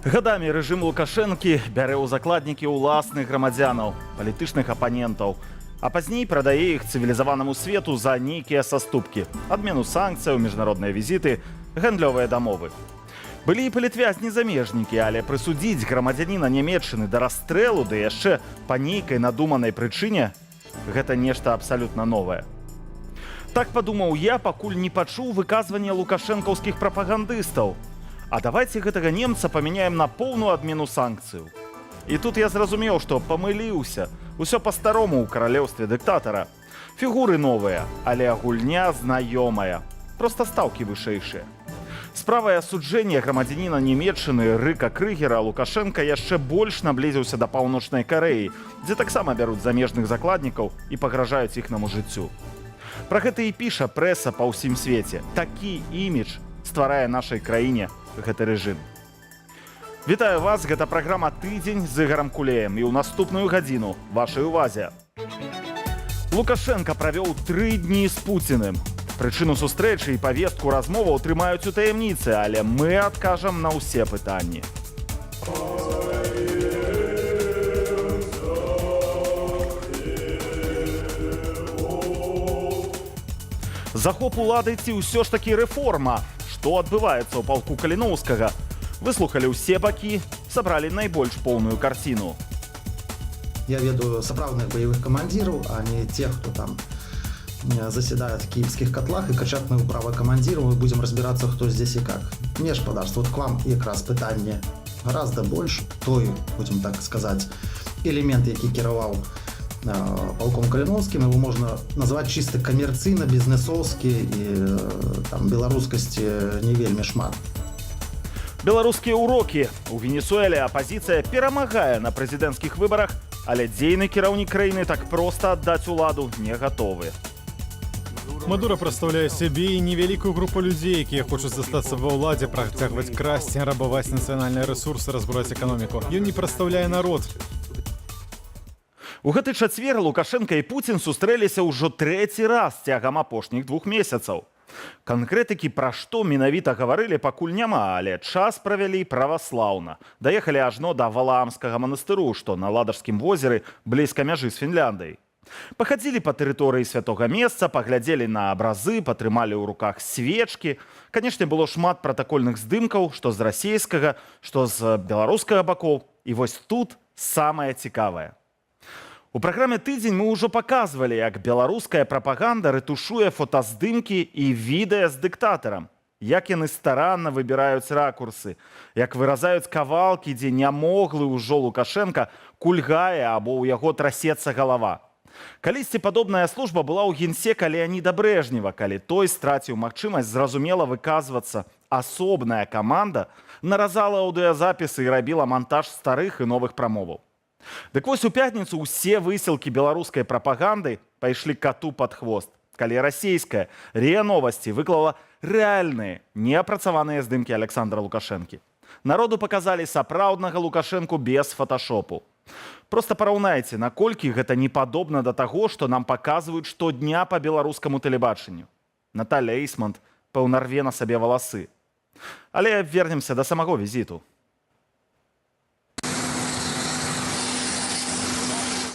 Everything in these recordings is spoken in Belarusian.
Гадамі рэжым Лукашэнкі бярэ ў закладнікі ўласных грамадзянаў, палітычных апанентаў, а пазней прадае іх цывілізаванаму свету за нейкія саступкі, адмену санкцыяў, міжнародныя візіты, гандлёвыя дамовы. Былі і палітвязні-замежнікі, але прысудзіць грамадзяніна Нямецчыны да расстрэлу, ды яшчэ па нейкай надуманай прычыне – гэта нешта абсалютна новае. Так падумаў я, пакуль не пачуў выказвання лукашэнкаўскіх прапагандыстаў. А давайте гэтага немца памяняем на поўную адмену санкцыяў. І тут я зразумеў, што памыліўся. Усё па-старому ў каралеўстве дыктатара. Фігуры новыя, але гульня знаёмая. Проста стаўкі вышэйшыя. Справай асуджэння грамадзяніна Нямецчыны Рыка Крыгера Лукашенка яшчэ больш наблізіўся да Паўночнай Карэі, дзе таксама бяруць замежных закладнікаў і пагражаюць іхнаму жыццю. Пра гэта і піша прэса па ўсім свеце. Такі імідж стварае нашай краіне гэты рэжым. Вітаю вас, гэта праграма «Тыдзень» з Ігарам Кулеем і ў наступную гадзіну вашай увазе. Лукашенка правёў 3 дні з Пуціным. Прычыну сустрэчы і павестку размоваў трымаюць у таямніцы, але мы адкажам на ўсе пытанні. Захоп улады ці ўсё ж такі рэформа? Што адбываецца ў палку Каліноўскага? Выслухалі ўсе бакі, сабралі найбольш поўную карціну. Я веду сапраўдных боевых командиров, а не тех, кто там заседает в киевских котлах и качать мою право командиров, и будем разбираться, кто здесь и как. Мне ж подарство, вот к вам якраз питання гораздо больше, той, будем так сказать, элемент, який керував полком Каліновським, его можно назвать чисто коммерцийно, бізнесовськи, і там беларускасці не вельмі шмат. Беларускія ўрокі. У Венесуэле апазіцыя перамагае на прэзідэнцкіх выбарах, але дзейны кіраўнік краіны так проста аддаць уладу не гатовы. Мадура прадстаўляе сябе і невялікую групу людзей, якія хочуць застацца ва ўладзе, працягваць красці, рабаваць нацыянальныя рэсурсы, разбураць эканоміку. Ён не прадстаўляе народ. У гэты чацвер Лукашенка і Пуцін сустрэліся ўжо 3-й раз цягам апошніх 2 месяцаў. Канкрэтыкі пра што менавіта гаварылі пакуль няма, але час правялі праваслаўна. Даехалі ажно да Валаамскага манастыру, што на Ладажскім возеры блізка мяжы з Фінляндыяй. Пахадзілі па тэрыторыі святога месца, паглядзелі на абразы, патрымалі ў руках свечкі. Канешне, было шмат пратакольных здымкаў, што з расейскага, што з беларускага бакоў. І вось тут самае цікавае. У праграме «Тыдзень» мы ўжо паказвалі, як беларуская прапаганда рэтушуе фотаздымкі і відэа з дыктатарам, як яны старанна выбіраюць ракурсы, як выразаюць кавалкі, дзе нямоглы ўжо Лукашенка кульгае або ў яго трасецца галава. Калісьці падобная служба была ў генсека Леаніда Брэжнева, калі той страціў магчымасць зразумела выказвацца. Асобная каманда наразала аўдыёзапісы і рабіла мантаж старых і новых прамоваў. Дык вось у пятніцу ўсе высілкі беларускай прапаганды пайшлі кату пад хвост, калі расійская РИА Новости выклала рэальныя, неапрацаваныя здымкі Александра Лукашэнкі. Народу паказалі сапраўднага Лукашэнку без фоташопу. Проста параўнайце, наколькі гэта не падобна да таго, што нам паказваюць штодня па беларускаму тэлебачанню. Наталя Ісманд пэўна рве на сабе валасы. Але вернемся да самого візіту.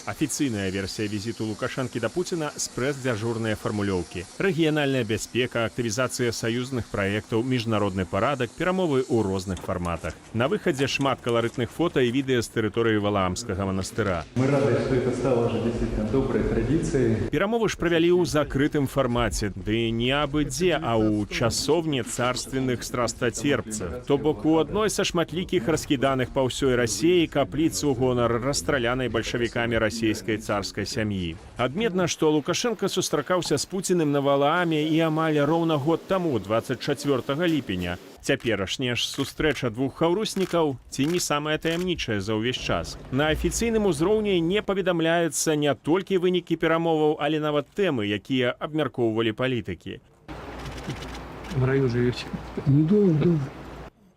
Афіцыйная версія візіту Лукашэнкі да Пуціна з прэс-дзяжурныя фармулёўкі. Рэгіянальная бяспека, актывізацыя саюзных праектаў, міжнародны парадак, перамовы ў розных фарматах. На выхадзе шмат каларытных фота і відэа з тэрыторыі Валаамскага манастыра. Мы рады, что это стало уже действительно доброй традицией. Перамовы ж правялі ў закрытым фармаце, ды не абы-дзе, а ў часовні царственных страстацерпцаў. То бок у адной са шматлікіх раскіданых па ўсёй Расіі капліц у гонар расстралянай бальшавікамі расійскай царскай сям'і. Адметна, што Лукашенка сустракаўся з Пуціным на Валааме і амаль роўна год таму, 24 ліпеня. Цяперашняя ж сустрэча двух хаўруснікаў ці не самая таямнічая за ўвесь час. На афіцыйным узроўні не паведамляюцца не толькі вынікі перамоваў, але нават тэмы, якія абмяркоўвалі палітыкі. В раю живете.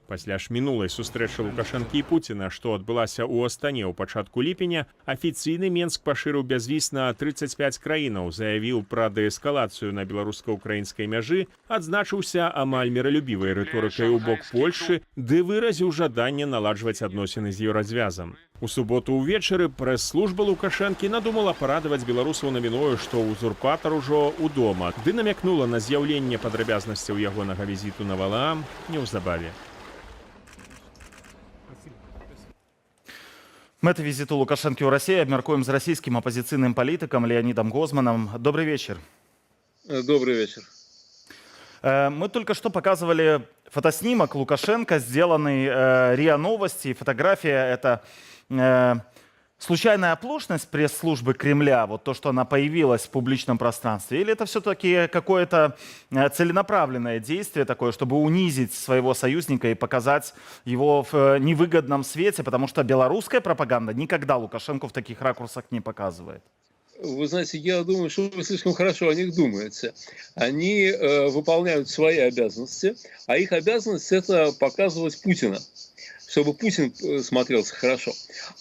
Пасля ж мінулай сустрэчы Лукашэнкі і Пуціна, што адбылася ў Астане ў пачатку ліпеня, афіцыйны Менск пашырыў бязвіз на 35 краінаў, заявіў пра дээскалацыю на беларуска-украінскай мяжы, адзначыўся амаль міралюбівай рыторыкай у бок Польшчы, ды выразіў жаданне наладжваць адносіны з еўразвязам. У суботу ўвечары прэс-служба Лукашэнкі надумала парадаваць беларусаў навіною, што узурпатар ужо ўдома, ды намякнула на з'яўленне падрабязнасцяў ягонага візіту на Валаам неўзабаве. Мэты визиту Лукашенко в России обмеркуем с российским оппозиционным политиком Леонидом Гозманом. Добрый вечер. Добрый вечер. Мы только что показывали фотоснимок Лукашенко, сделанный РИА Новости. Фотография — это случайная оплошность пресс-службы Кремля, вот то, что она появилась в публичном пространстве, или это все-таки какое-то целенаправленное действие такое, чтобы унизить своего союзника и показать его в невыгодном свете, потому что белорусская пропаганда никогда Лукашенко в таких ракурсах не показывает? Вы знаете, я думаю, что вы слишком хорошо о них думаете. Они выполняют свои обязанности, а их обязанность — это показывать Путина, чтобы Путин смотрелся хорошо.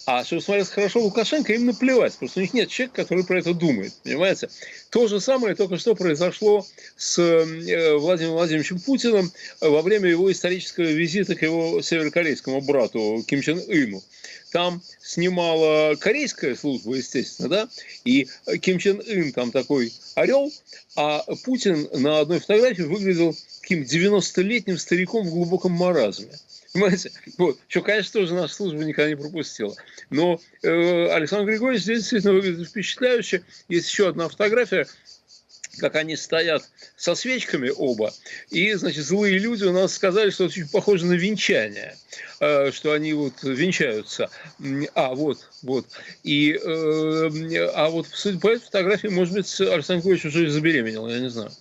А чтобы смотрелся хорошо Лукашенко, им наплевать, потому что у них нет человека, который про это думает, понимаете? То же самое только что произошло с Владимиром Владимировичем Путиным во время его исторического визита к его северокорейскому брату Ким Чен Ыну. Там снимала корейская служба, естественно, да, и Ким Чен Ын там такой орел, а Путин на одной фотографии выглядел таким 90-летним стариком в глубоком маразме. Понимаете? Вот. Что, конечно, тоже наша служба никогда не пропустила. Но Александр Григорьевич здесь действительно выглядит впечатляюще. Есть еще одна фотография, как они стоят со свечками оба. И, значит, злые люди у нас сказали, что это очень похоже на венчание. Что они вот венчаются. Вот. И, вот, судя по этой фотографии, может быть, Александр Григорьевич уже забеременел, я не знаю.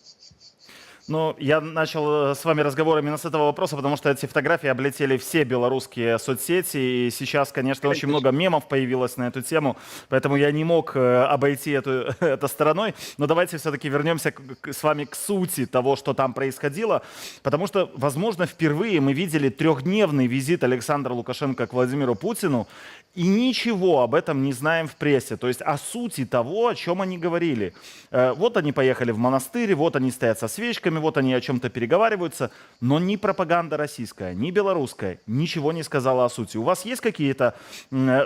Ну, я начал с вами разговор именно с этого вопроса, потому что эти фотографии облетели все белорусские соцсети, и сейчас, конечно, очень много мемов появилось на эту тему, поэтому я не мог обойти это стороной. Но давайте все-таки вернемся с вами к сути того, что там происходило, потому что, возможно, впервые мы видели трехдневный визит Александра Лукашенко к Владимиру Путину, и ничего об этом не знаем в прессе, то есть о сути того, о чем они говорили. Вот они поехали в монастырь, вот они стоят со свечками, вот они о чем-то переговариваются, но ни пропаганда российская, ни белорусская ничего не сказала о сути. У вас есть какие-то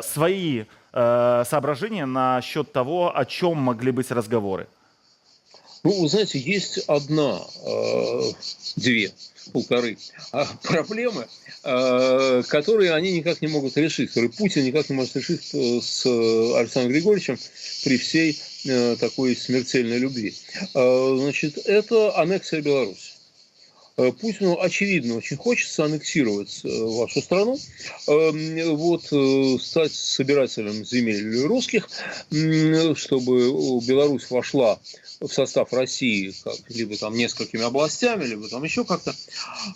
свои соображения насчет того, о чем могли быть разговоры? Ну, вы знаете, есть полторы проблемы, которые они никак не могут решить, которые Путин никак не может решить с Александром Григорьевичем при всей такой смертельной любви. Значит, это аннексия Беларуси. Путину, очевидно, очень хочется аннексировать вашу страну, стать собирателем земель русских, чтобы Беларусь вошла в состав России либо там несколькими областями, либо там еще как-то.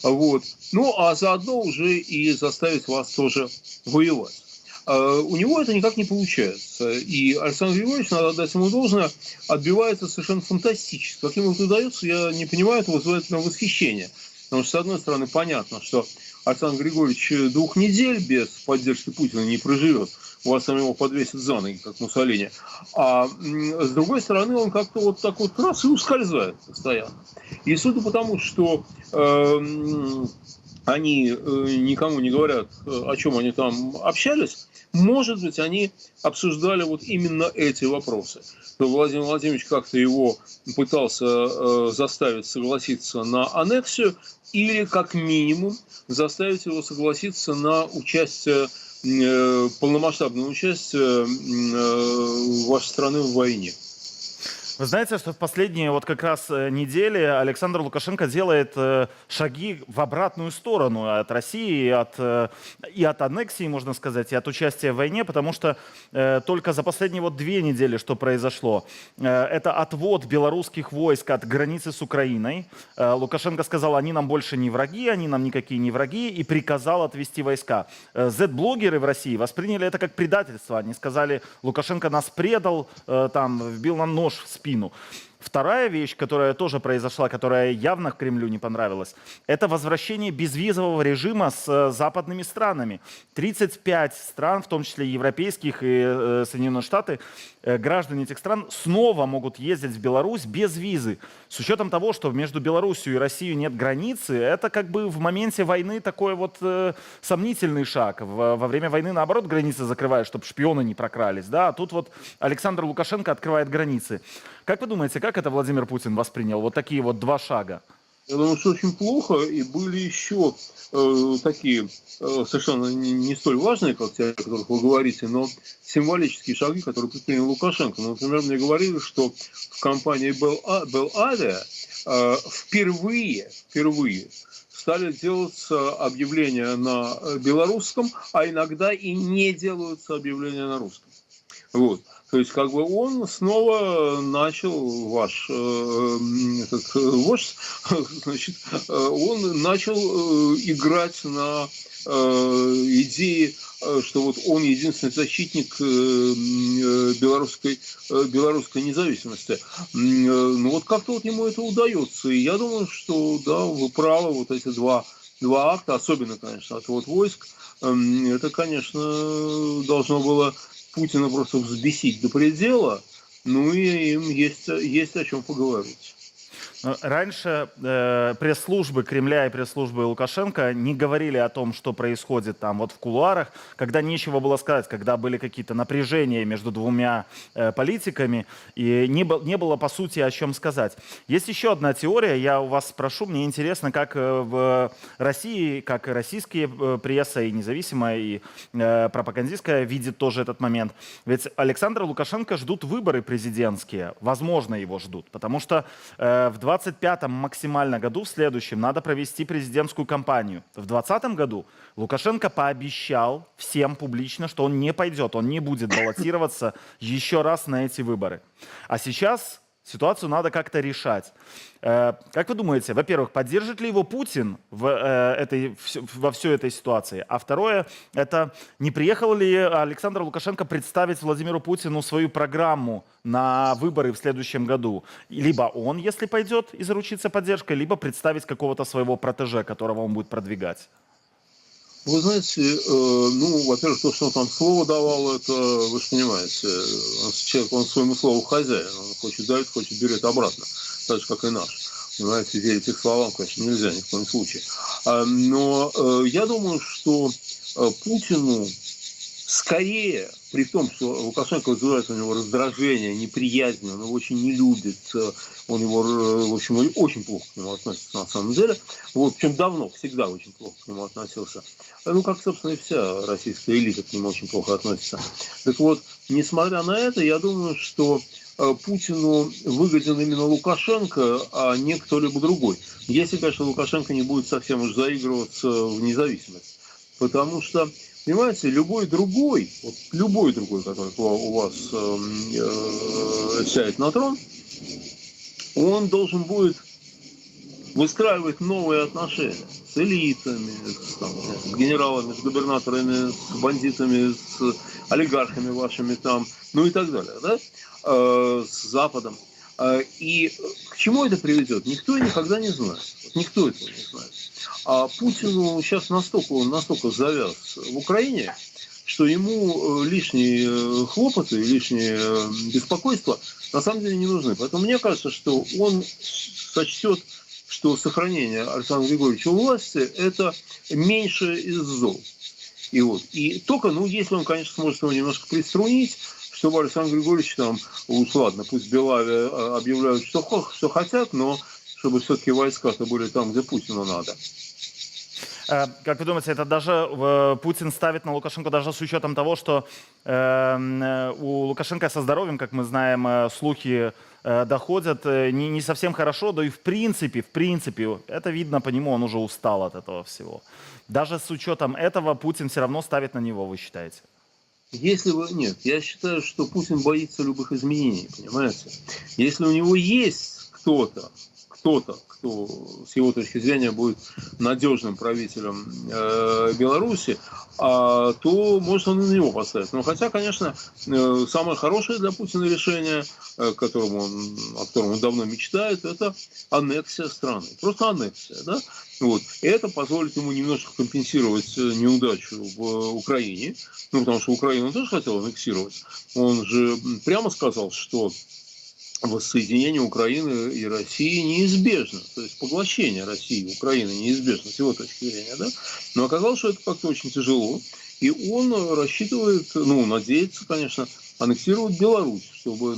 Ну, а заодно уже и заставить вас тоже воевать. У него это никак не получается. И Александр Григорьевич, надо отдать ему должное, отбивается совершенно фантастически. Как ему это удается, я не понимаю, это вызывает меня восхищение. Потому что, с одной стороны, понятно, что Александр Григорьевич 2 недель без поддержки Путина не проживет. У вас там его подвесят за ноги, как Муссолини. А с другой стороны, он как-то вот так вот раз и ускользает постоянно. И судя по тому, что они никому не говорят, о чем они там общались, может быть, они обсуждали вот именно эти вопросы. Что Владимир Владимирович как-то его пытался заставить согласиться на аннексию или, как минимум, заставить его согласиться на участие, полномасштабное участие вашей страны в войне. Вы знаете, что в последние вот как раз недели Александр Лукашенко делает шаги в обратную сторону от России, и от аннексии, можно сказать, и от участия в войне, потому что только за последние вот 2 недели что произошло? Это отвод белорусских войск от границы с Украиной. Лукашенко сказал, они нам больше не враги, они нам никакие не враги, и приказал отвести войска. Z-блогеры в России восприняли это как предательство. Они сказали, Лукашенко нас предал, там, вбил нам нож в спину. Вторая вещь, которая тоже произошла, которая явно Кремлю не понравилась, это возвращение безвизового режима с западными странами. 35 стран, в том числе европейских и Соединенные Штаты, граждане этих стран снова могут ездить в Беларусь без визы. С учетом того, что между Беларусью и Россией нет границы, это как бы в моменте войны такой вот сомнительный шаг. Во время войны, наоборот, границы закрывают, чтобы шпионы не прокрались. Да? А тут вот Александр Лукашенко открывает границы. Как вы думаете, как это Владимир Путин воспринял? Вот такие вот два шага. Я думаю, что очень плохо, и были еще такие совершенно не столь важные, как те, о которых вы говорите, но символические шаги, которые предпринял Лукашенко. Ну, например, мне говорили, что в компании Белавиа впервые стали делаться объявления на белорусском, а иногда и не делаются объявления на русском. Вот. То есть, как бы он снова начал, ваш этот вождь, значит, он начал играть на идее, что вот он единственный защитник белорусской независимости. Ну вот как-то вот ему это удается. И я думаю, что да, вы правы, вот эти два акта, особенно, конечно, отвод войск, это, конечно, должно было Путина просто взбесить до предела, ну и им есть о чем поговорить. Раньше пресс-службы Кремля и пресс-службы Лукашенко не говорили о том, что происходит там вот в кулуарах, когда нечего было сказать, когда были какие-то напряжения между двумя политиками, и не было по сути о чем сказать. Есть еще одна теория, я у вас спрошу, мне интересно, как в России, как и российские пресса, и независимая, и пропагандистская видит тоже этот момент. Ведь Александра Лукашенко ждут выборы президентские, возможно, его ждут, потому что в 25-м максимально году, в следующем, надо провести президентскую кампанию. В 2020 году Лукашенко пообещал всем публично, что он не пойдет, он не будет баллотироваться еще раз на эти выборы. А сейчас ситуацию надо как-то решать. Как вы думаете, во-первых, поддержит ли его Путин во всей этой ситуации? А второе, это не приехал ли Александр Лукашенко представить Владимиру Путину свою программу на выборы в следующем году? Либо он, если пойдет, и заручится поддержкой, либо представить какого-то своего протеже, которого он будет продвигать. Вы знаете, ну, во-первых, то, что он там слово давал, это, вы же понимаете, человек, он своему слову хозяин, он хочет дает, хочет берет обратно, так же, как и наш. Понимаете, верить их словам, конечно, нельзя ни в коем случае. Но я думаю, что Путину скорее, при том, что Лукашенко вызывает у него раздражение, неприязнь, он его очень не любит, он его, в общем, очень плохо к нему относится на самом деле. Вот, причем давно, всегда очень плохо к нему относился. Ну, как, собственно, и вся российская элита к нему очень плохо относится. Так вот, несмотря на это, я думаю, что Путину выгоден именно Лукашенко, а не кто-либо другой. Если, конечно, Лукашенко не будет совсем уж заигрываться в независимость. Потому что, понимаете, любой другой, который у вас сядет на трон, он должен будет выстраивать новые отношения с элитами, с генералами, с губернаторами, с бандитами, с олигархами вашими там, ну и так далее, да? С Западом. И к чему это приведет, никто и никогда не знает. Никто этого не знает. А Путину сейчас настолько завяз в Украине, что ему лишние хлопоты, лишние беспокойства на самом деле не нужны. Поэтому мне кажется, что он сочтет, что сохранение Александра Григорьевича у власти – это меньше из зол. И только, если он, конечно, сможет его немножко приструнить, чтобы Александр Григорьевич там, ладно, пусть Белаве объявляют, что хотят, но чтобы все-таки войска-то были там, где Путину надо. Как вы думаете, это даже Путин ставит на Лукашенко даже с учетом того, что у Лукашенко со здоровьем, как мы знаем, слухи доходят не совсем хорошо, да и в принципе, это видно по нему, он уже устал от этого всего. Даже с учетом этого Путин все равно ставит на него, вы считаете? Нет, я считаю, что Путин боится любых изменений, понимаете? Если у него есть кто-то, кто с его точки зрения будет надежным правителем Беларуси, то может он и на него поставить. Но хотя, конечно, самое хорошее для Путина решение, о котором он давно мечтает, это аннексия страны. Просто аннексия, да? Вот. И это позволит ему немножко компенсировать неудачу в Украине, потому что Украину он тоже хотел аннексировать. Он же прямо сказал, что воссоединение Украины и России неизбежно. То есть поглощение России и Украины неизбежно, с его точки зрения. Да? Но оказалось, что это как-то очень тяжело. И он рассчитывает, надеется, конечно, аннексировать Беларусь, чтобы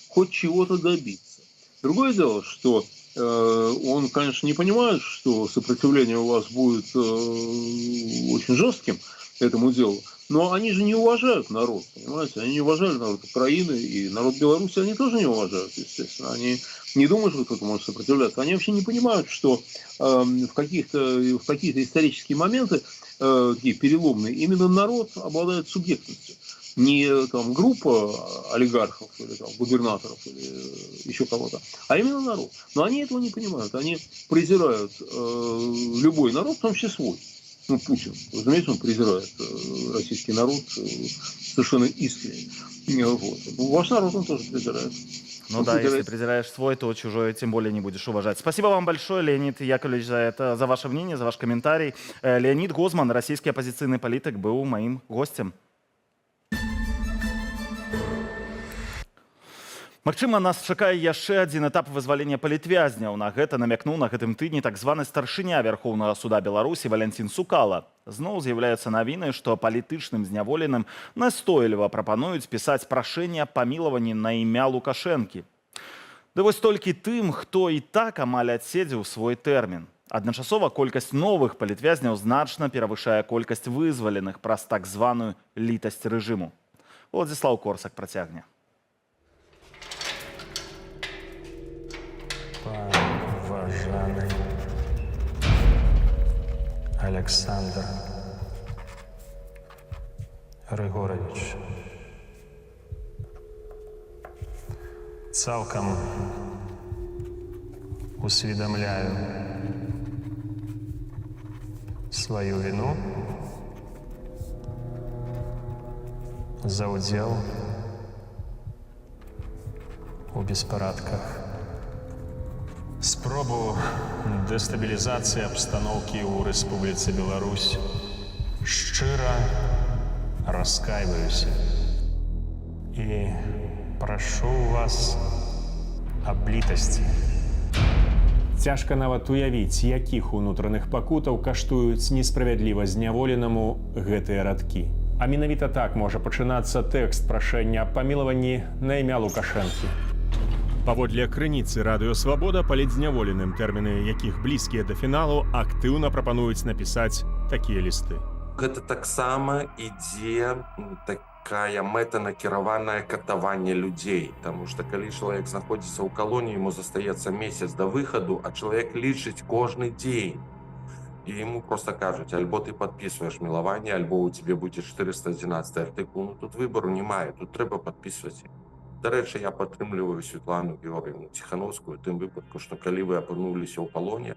хоть чего-то добиться. Другое дело, что он, конечно, не понимает, что сопротивление у вас будет очень жестким этому делу. Но они же не уважают народ, понимаете? Они не уважают народ Украины и народ Беларуси, они тоже не уважают, естественно. Они не думают, что кто-то может сопротивляться. Они вообще не понимают, что в какие-то исторические моменты, такие переломные, именно народ обладает субъектностью. Не там группа олигархов или там, губернаторов или еще кого-то, а именно народ. Но они этого не понимают. Они презирают любой народ, в том числе свой. Путин, разумеется, он презирает российский народ совершенно искренне. Вот. Ваш народ он тоже презирает. Если презираешь свой, то чужой тем более не будешь уважать. Спасибо вам большое, Леонид Яковлевич, за ваше мнение, за ваш комментарий. Леонид Гозман, российский оппозиционный политик, был моим гостем. Магчыма, нас чакае яшчэ адзін этап вызвалення палітвязняў. На гэта намякнуў на гэтым тыдні так званы старшыня Верхоўнага суда Беларусі Валянцін Сукала. Зноў з'яўляюцца навіны, што палітычным зняволеным настойліва прапануюць пісаць прашэнне аб памілаванні на імя Лукашэнкі. Ды вось толькі тым, хто і так амаль адседзеў свой тэрмін. Адначасова колькасць новых палітвязняў значна перавышае колькасць вызваленых праз так званую літасць рэжыму. Владзіслаў Корсак працягне. Уважаемый Александр Григорович, цалкам усведомляю свою вину за удел у беспарадках. Спробу дестабілізації обстановки у Республіці Білорусь щиро раскаиваюсь и прошу вас об літасці. Цяжка нават уявіць, якіх унутраных пакутаў каштуюць несправядліва зняволенаму гэтыя радкі. А менавіта так можа пачынацца тэкст прашэння аб памілаванні на імя Лукашэнкі. Паводле крыніцы Радыё Свабода палітзняволеным, тэрміны якіх блізкія да фіналу, актыўна прапануюць напісаць такія лісты. Гэта таксама ідзе такая мэтанакіраванае катаванне людзей, таму што калі чалавек знаходзіцца ў калоніі, яму застаецца месяц да выхаду, а чалавек лічыць кожны дзень. І яму проста кажуць, альбо ты падпісваеш мілаванне, альбо ў цябе будзе 411 артыкул. Тут выбару немає, тут трэба падпісваць. Да рэчы, я падтрымліваю Светлану Георгіевну Ціхановскую, тым выпадку, што калі вы апынуліся ў палоне,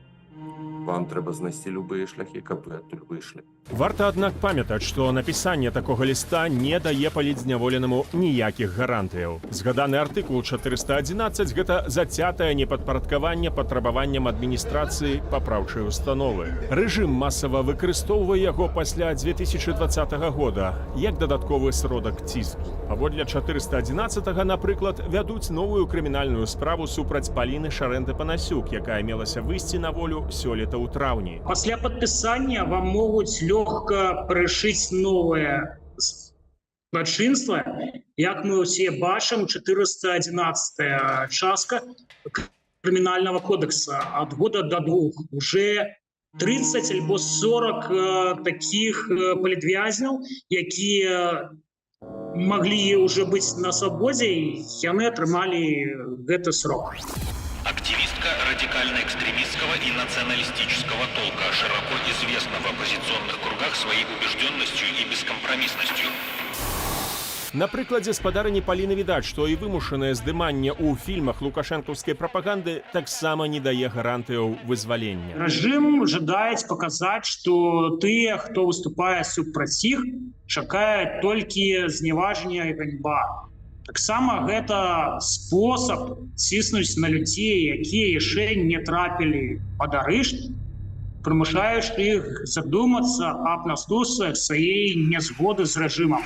вам трэба знайсці любыя шляхі, каб вы адтуль выйшлі. Варта, аднак, памятаць, што напісанне такога ліста не дае палітзняволенаму ніякіх гарантыяў. Згаданы артыкул 411 – гэта зацятае непадпарадкаванне патрабаванням адміністрацыі папраўчай установы. Рэжым масава выкарыстоўвае яго пасля 2020 года як дадатковы сродак ціску. Паводле 411, напрыклад, вядуць новую крымінальную справу супраць Паліны Шарэнты-Панасюк, якая мелася выйсці на волю сёлета ў траўні. Пасля падпісання вам могуць лёгка прышыць новае злачынства. Як мы ўсе бачым, 411 частка крымінальнага кодекса ад года до 2. Уже 30 альбо 40 таких палітвязняў, якія маглі ўжо быць на свабодзе, яны атрымалі гэты срок. Активистка радикально-экстремистского и националистического толка, широко известна в оппозиционных кругах своей убежденностью и бескомпромиссностью. На прыкладзе спадарыні Паліны відаць, што і вымушанае здыманне ў фільмах лукашэнкаўскай прапаганды таксама не дае гарантыяў вызвалення. Рэжым жадаюць паказаць, што тыя, хто выступае супраць іх, чакае толькі зневажання і ганьба. Таксама гэта спосаб ціснуць на людзей, якія яшчэ не трапілі пад арышт, прымушаючы іх задумацца аб наступствах сваёй нязгоды з рэжымам.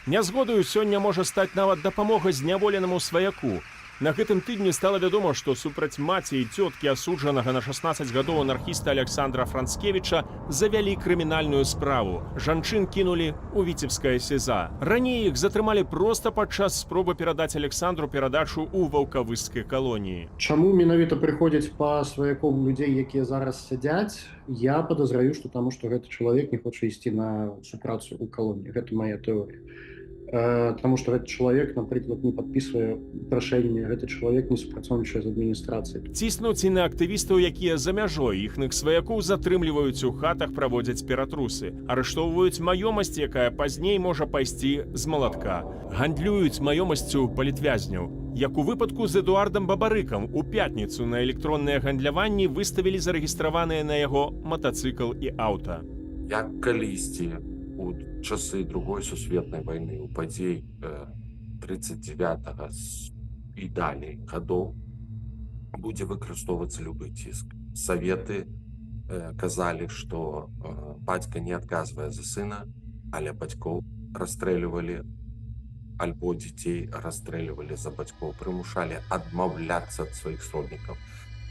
Нязгодаю сёння можа стаць нават дапамога зняволенаму сваяку. На гэтым тыдні стала вядома, што супраць маці і цёткі асуджанага на 16 гадоў анархіста Александра Францкевіча завялі крымінальную справу. Жанчын кінулі ў віцебскае СІЗА. Раней іх затрымалі проста падчас спробы перадаць Александру перадачу ў ваўкавыскай калоніі. Чаму менавіта прыходзяць па сваяком людзей, якія зараз сядзяць? Я падазраю, што таму, што гэты чалавек не хоча ісці на супрацу ў калоніі. Гэта мая тэорыя. Таму што гэты чалавек, напрыклад, не падпісвае прашэнне, гэты чалавек не супрацоўнічае з адміністрацыяй. Ціснуць і на актывістаў, якія за мяжой іхных сваякоў затрымліваюць у хатах, праводзяць ператрусы, арыштоўваюць маёмасць, якая пазней можа пайсці з малатка. Гандлююць маёмасцю палітвязняў. Як у выпадку з Эдуардам Бабарыкам, у пятніцу на электронныя гандляванні выставілі зарэгістраваныя на яго матацыкл і аўта. Як калісьці у часы другой сусветнай вайны, у падзей 39-го і далей гадоў будзе выкарыстоўвацца любы ціск. Саветы казалі, што бацька не адказвае за сына, але бацькоў расстрэльвалі, альбо дзяцей расстрэльвалі за бацькоў, прымушалі адмаўляцца ад сваіх сроднікаў.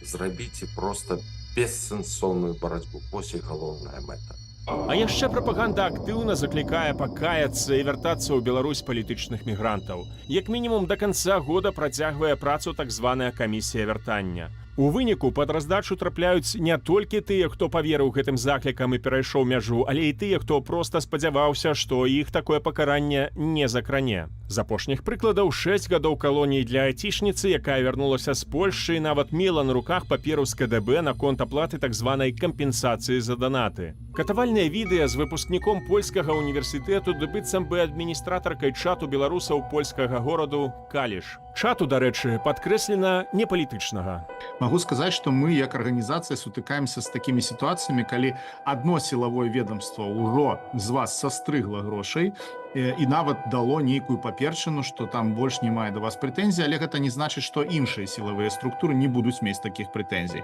Зрабіце проста бессэнсоўную барацьбу. Вось і галоўная мэта. А яшчэ прапаганда актыўна заклікае пакаяцца і вяртацца ў Беларусь палітычных мігрантаў. Як мінімум да канца года працягвае працу так званая камісія вяртання. У выніку пад раздачу трапляюць не толькі тыя, хто паверыў гэтым заклікам і перайшоў мяжу, але і тыя, хто проста спадзяваўся, што іх такое пакаранне не закране. З апошніх прыкладаў 6 гадоў калоніі для айцішніцы, якая вярнулася з Польшчы і нават мела на руках паперу з КДБ наконт аплаты так званай кампенсацыі за данаты. Катавальнае відэа з выпускніком польскага універсітэту ды быццам бы адміністратаркай чату беларусаў польскага гораду Каліш. Чату, дарэчы, падкрэслена непалітычнага. Могу сказаць, што мы як арганізацыя сутыкаемся з такімі сітуацыямі, калі адно сілавое ведомство ўжо з вас састрыгла грошай і нават дало нейкую паперчыну, што там больш не мае да вас прэтэнзій, але гэта не значыць, што іншыя сілавыя структуры не будуць мець такіх прэтэнзій.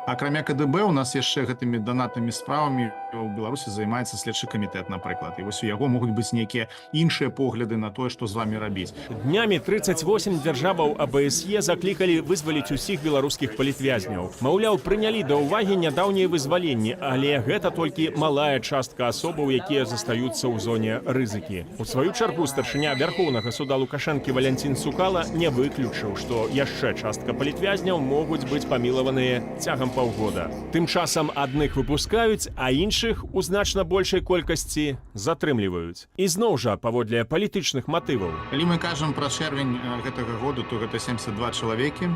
Акрамя КДБ у нас яшчэ гэтымі данатнымі справамі у Беларусі займаецца следчы камітэт, напрыклад. І вось у яго могуць быць нейкія іншыя погляды на тое, што з вамі рабіць. Днямі 38 дзяржаваў АБСЕ заклікалі вызваліць усіх беларускіх палітвязняў. Маўляў, прынялі да ўвагі нядаўнія вызваленні, але гэта толькі малая частка асобаў, якія застаюцца ў зоне рызыкі. У сваю чаргу старшыня Вярхоўнага суда Лукашэнкі Валянцін Цукала не выключыў, што яшчэ частка палітвязняў могуць быць памілаваныя цягам паўгода. Тым часам адных выпускаюць, а іншых у значна большай колькасці затрымліваюць. І зноў жа паводле палітычных матываў. Калі мы кажам пра чэрвень гэтага году, то гэта 72 чалавекі,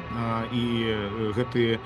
і гэты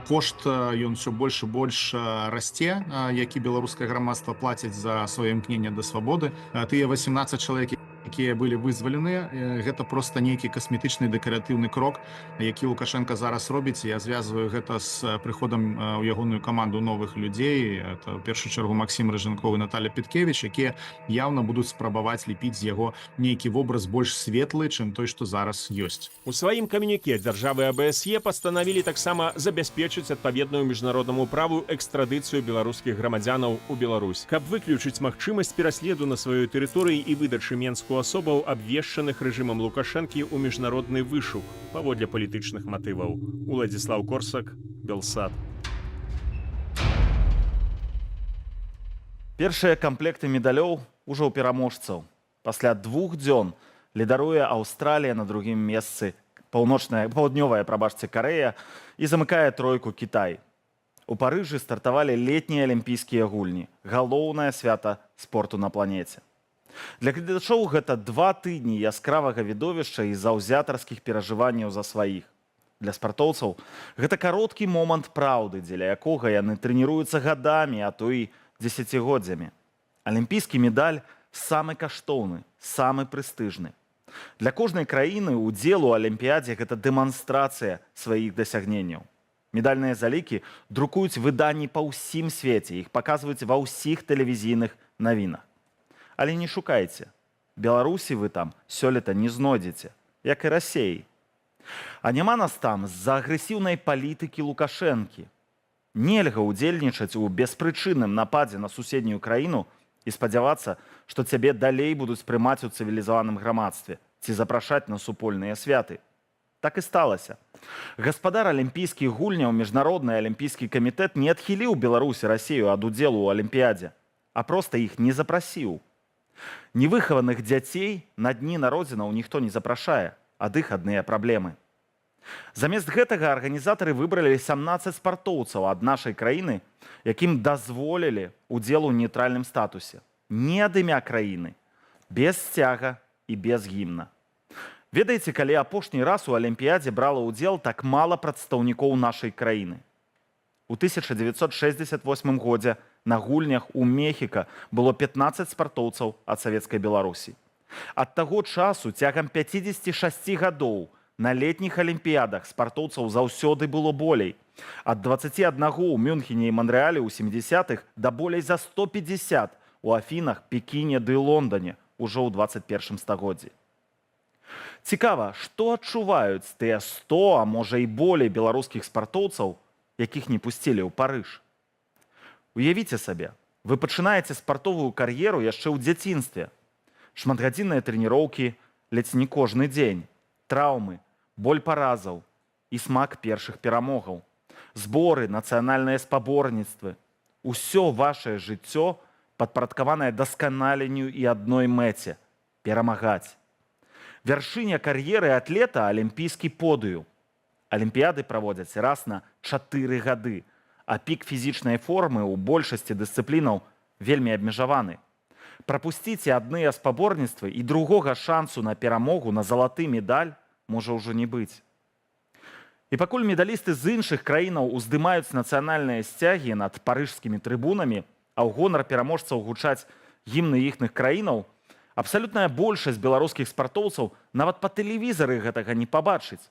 кошт, ён усё больш і больш расце, які беларускае грамадства плаціць за сваё імкненне да свабоды. Тыя 18 чалавек, якія былі вызваленыя, гэта проста нейкі касметычны дэкаратыўны крок, які Лукашенко зараз робіць. Я звязваю гэта з прыходам у ягоную каманду новых людзей. Это ў першую чаргу Максім Рыжанкоў і Наталя Петкевіч, якія яўна будуць спрабаваць ліпіць з яго нейкі вобраз больш светлы, чым той, што зараз ёсць. У сваім камюніке дзяржавы АБСЕ пастанавілі таксама забяспечыць адпаведную міжнароднаму праву экстрадыцыю беларускіх грамадзянаў у Беларусь, каб выключыць магчымасць пераследу на сваёй тэрыторыі і выдачы менску асобаў, абвешчаных рэжымам Лукашэнкі ў міжнародны вышук паводле палітычных матываў. Уладзіслаў Корсак, Белсад. Першыя камплекты медалёў ужо ў пераможцаў. Пасля 2 дзён лідаруе Аўстралія, на другім месцы паўднёвая Карэя і замыкае тройку Кітай. У Парыжы стартавалі летнія алімпійскія гульні, галоўнае свята спорту на планеце. Для гледачоў гэта 2 тыдні яскравага відовішча і заўзятарскіх перажыванняў за сваіх. Для спартоўцаў гэта кароткі момант праўды, дзеля якога яны трэніруюцца гадамі, а то і дзесяцігоддзямі. Алімпійскі медаль самы каштоўны, самы прэстыжны. Для кожнай краіны удзел у алімпіядзе гэта дэманстрацыя сваіх дасягненняў. Медальныя залікі друкуюць выданні па ўсім свеце, іх паказваюць ва ўсіх тэлевізійных навінах. Але не шукайце, Беларусі вы там сёлета не знойдзеце, як і Расеі. А няма нас там з-за агрэсіўнай палітыкі Лукашэнкі. Нельга ўдзельнічаць у беспрычынным нападзе на суседнюю краіну і спадзявацца, што цябе далей будуць прымаць у цывілізаваным грамадстве ці запрашаць на супольныя святы. Так і сталася. Гаспадар алімпійскіх гульняў Міжнародны алімпійскі камітэт не адхіліў Беларусь і Расію ад удзелу ў алімпіядзе, а проста іх не запрасіў. Невыхаваных дзяцей на дні народзінаў ніхто не запрашае, ад іх адныя праблемы. Замест гэтага арганізатары выбралі 17 спартоўцаў ад нашай краіны, якім дазволілі удзел у нейтральным статусе. Не ад імя краіны, без сцяга і без гімна. Ведаеце, калі апошні раз у алімпіядзе брала ўдзел так мала прадстаўнікоў нашай краіны? У 1968 годзе на гульнях у Мехіка было 15 спартоўцаў ад Савецкай Беларусі. Ад таго часу цягам 56 гадоў на летніх алімпіядах спартоўцаў заўсёды было болей. Ад 21 ў Мюнхене і Манрэале ў 70-х да болей за 150 у Афінах, Пекіне ды Лондане ўжо ў 21 стагоддзі. Цікава, што адчуваюць тыя 100, а можа і болей беларускіх спартоўцаў, якіх не пусцілі ў Парыж. Уявіце сабе, вы пачынаеце спартовую кар'еру яшчэ ў дзяцінстве. Шматгадзінныя трэніроўкі ледзь не кожны дзень, траўмы, боль паразаў і смак першых перамогаў, зборы, нацыянальныя спаборніцтвы. Усё вашае жыццё падпарадкаванае дасканаленню і адной мэце – перамагаць. Вяршыня кар'еры атлета – алімпійскі подыум. Алімпіяды праводзяць раз на 4 гады, а пік фізічнай формы ў большасці дысцыплінаў вельмі абмежаваны. Прапусціце адныя спаборніцтвы і другога шансу на перамогу на залаты медаль можа ўжо не быць. І пакуль медалісты з іншых краінаў уздымаюць нацыянальныя сцягі над парыжскімі трыбунамі, а ў гонар пераможцаў гучаць гімны іхных краінаў, абсалютная большасць беларускіх спартоўцаў нават па тэлевізары гэтага не пабачыць.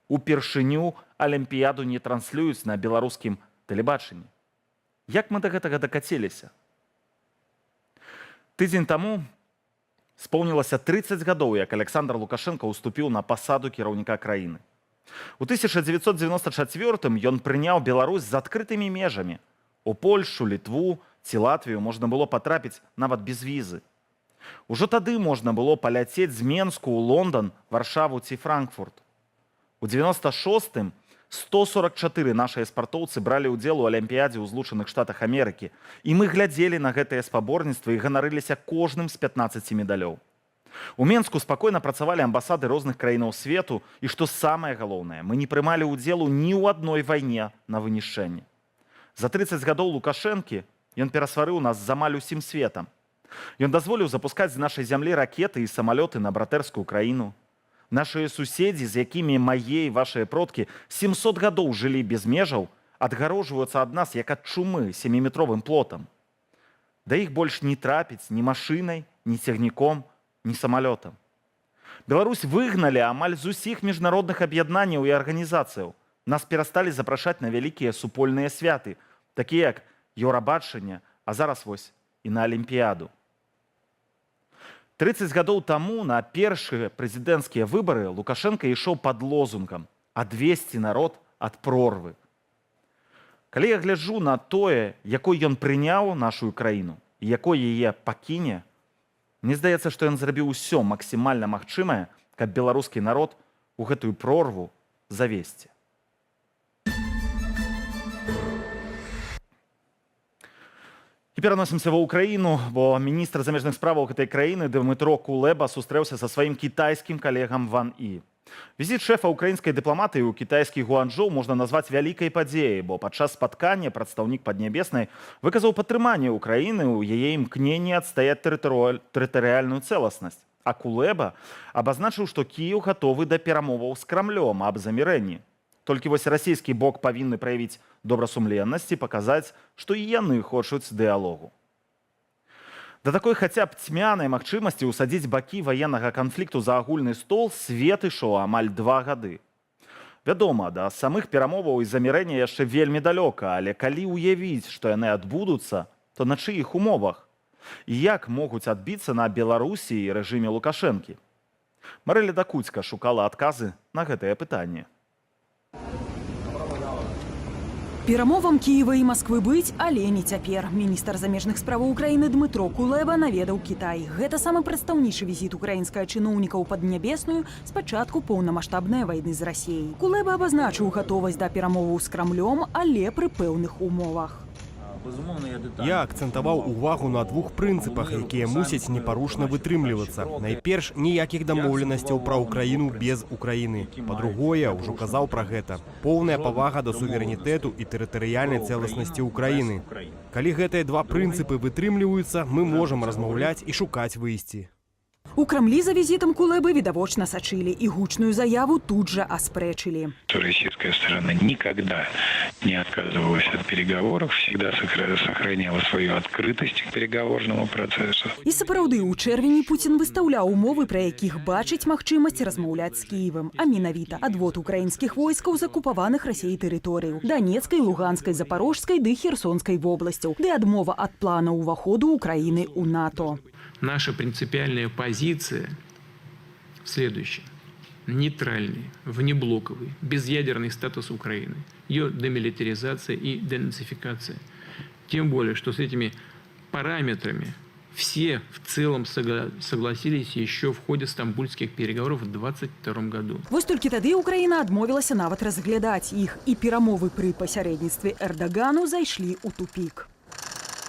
Упершыню алімпіяду не транслююць на беларускім тэлебачанні. Як мы да гэтага дакаціліся? Тыдзень таму споўнілася 30 гадоў, як Александр Лукашенко уступіў на пасаду кіраўніка краіны. У 1994-м ён прыняў Беларусь з адкрытымі межамі. У Польшу, Літву ці Латвію можна было патрапіць нават без візы. Ужо тады можна было паляцець з Менску ў Лондан, Варшаву ці Франкфурт. У 96-м 144 нашыя спартоўцы бралі ўдзел у алімпіядзе ў Злучаных Штатах Амерыкі, і мы глядзелі на гэтыя спаборніцтвы і ганарыліся кожным з 15 медалёў. У Менску спакойна працавалі амбасады розных краінаў свету, і што самае галоўнае, мы не прымалі ўдзелу ні ў адной вайне на вынішчэнне. За 30 гадоў Лукашэнкі ён перасварыў нас з амаль усім светам. Ён дазволіў запускаць з нашай зямлі ракеты і самалёты на братэрскую краіну. Нашыя суседзі, з якімі мае і вашыя продкі 700 гадоў жылі без межаў, адгарожваюцца ад нас як ад чумы 7-метровым плотам. Да іх больш не трапіць ні машынай, ні цягніком, ні самалётам. Беларусь выгналі амаль з усіх міжнародных аб'яднанняў і арганізацыяў. Нас перасталі запрашаць на вялікія супольныя святы, такія як Еўрабачанне, а зараз вось і на Алімпіяду. 30 гадоў таму на першыя прэзідэнцкія выбары Лукашенко ішоў пад лозунгам «Адвесці народ ад прорвы». Калі я гляджу на тое, якой ён прыняў нашу краіну і якой яе пакіне, мне здаецца, што ён зрабіў усё максімальна магчымае, каб беларускі народ у гэтую прорву завесці. І пераносімся ва ўкраіну, бо міністр замежных справаў гэтай краіны Дмытро Кулеба сустрэўся са сваім кітайскім калегам Ван І. Візіт шэфа ўкраінскай дыпламатыі ў кітайскі Гуанчжоу можна назваць вялікай падзеяй, бо падчас спаткання прадстаўнік Паднябеснай выказаў падтрыманне ўкраіны ў яе імкненні адстаяць тэрытарыяльную цэласнасць. А Кулеба абазначыў, што Кіеў гатовы да перамоваў з Крамлём аб замірэнні. Толькі вось расійскі бок павінны праявіць добрасумленнасць і паказаць, што і яны хочуць дыялогу. Да такой хаця б цьмянай магчымасці ўсадзіць бакі ваеннага канфлікту за агульны стол свет ішоў амаль 2 гады. Вядома, да самых перамоваў і замірэння яшчэ вельмі далёка, але калі ўявіць, што яны адбудуцца, то на чыіх умовах? І як могуць адбіцца на Беларусі і рэжыме Лукашэнкі? Марыля Дакуцька шукала адказы на гэтае пытанне. Перамовам Киева і Масквы быць, але не цяпер. Міністр замежных справаў Украіны Дмытро Кулеба наведаў Кітай. Гэта самы прадстаўнічы візіт украінскага чыноўніка ў Паднябесную з пачатку поўнамаштабнай вайны з Расіяй. Кулеба абазначыў гатовасць да перамоваў з Крамлём, але пры пэўных умовах. Я акцэнтаваў увагу на 2 прынцыпах, якія мусяць непарушна вытрымлівацца. Найперш, ніякіх дамоўленасцяў пра Украіну без Украіны. Па-другое, ўжо казаў пра гэта. Поўная павага да суверэнітэту і тэрытарыяльнай цэласнасці Украіны. Калі гэтыя 2 прынцыпы вытрымліваюцца, мы можам размаўляць і шукаць выйсці. У Крамлі за візітам Кулебы відавочна сачылі і гучную заяву тут же аспрэчылі. Российская сторона никогда не отказывалась от переговоров, всегда сохраняла свою открытость к переговорному процессу. І сапраўды, у чэрвені Пуцін выстаўляў умовы, пра якіх бачыць магчымасць размаўляць з Кіевам, а менавіта адвод украінскіх войскаў з акупаваных Расіяй тэрыторыяў, Данецкай, Луганскай, Запорожскай ды Херсонскай вобласцяў, ды адмова ад плана ўваходу Украіны ў НАТО. Наша принципиальная позиция следующая. Нейтральный, внеблоковый, безъядерный статус Украины. Ее демилитаризация и денацификация. Тем более, что с этими параметрами все в целом согласились еще в ходе стамбульских переговоров в 2022 году. Вось толькі тады Украіна адмовілася нават разглядаць іх, і перамовы пры пасярэдніцтве Ердагану зайшлі ў тупік.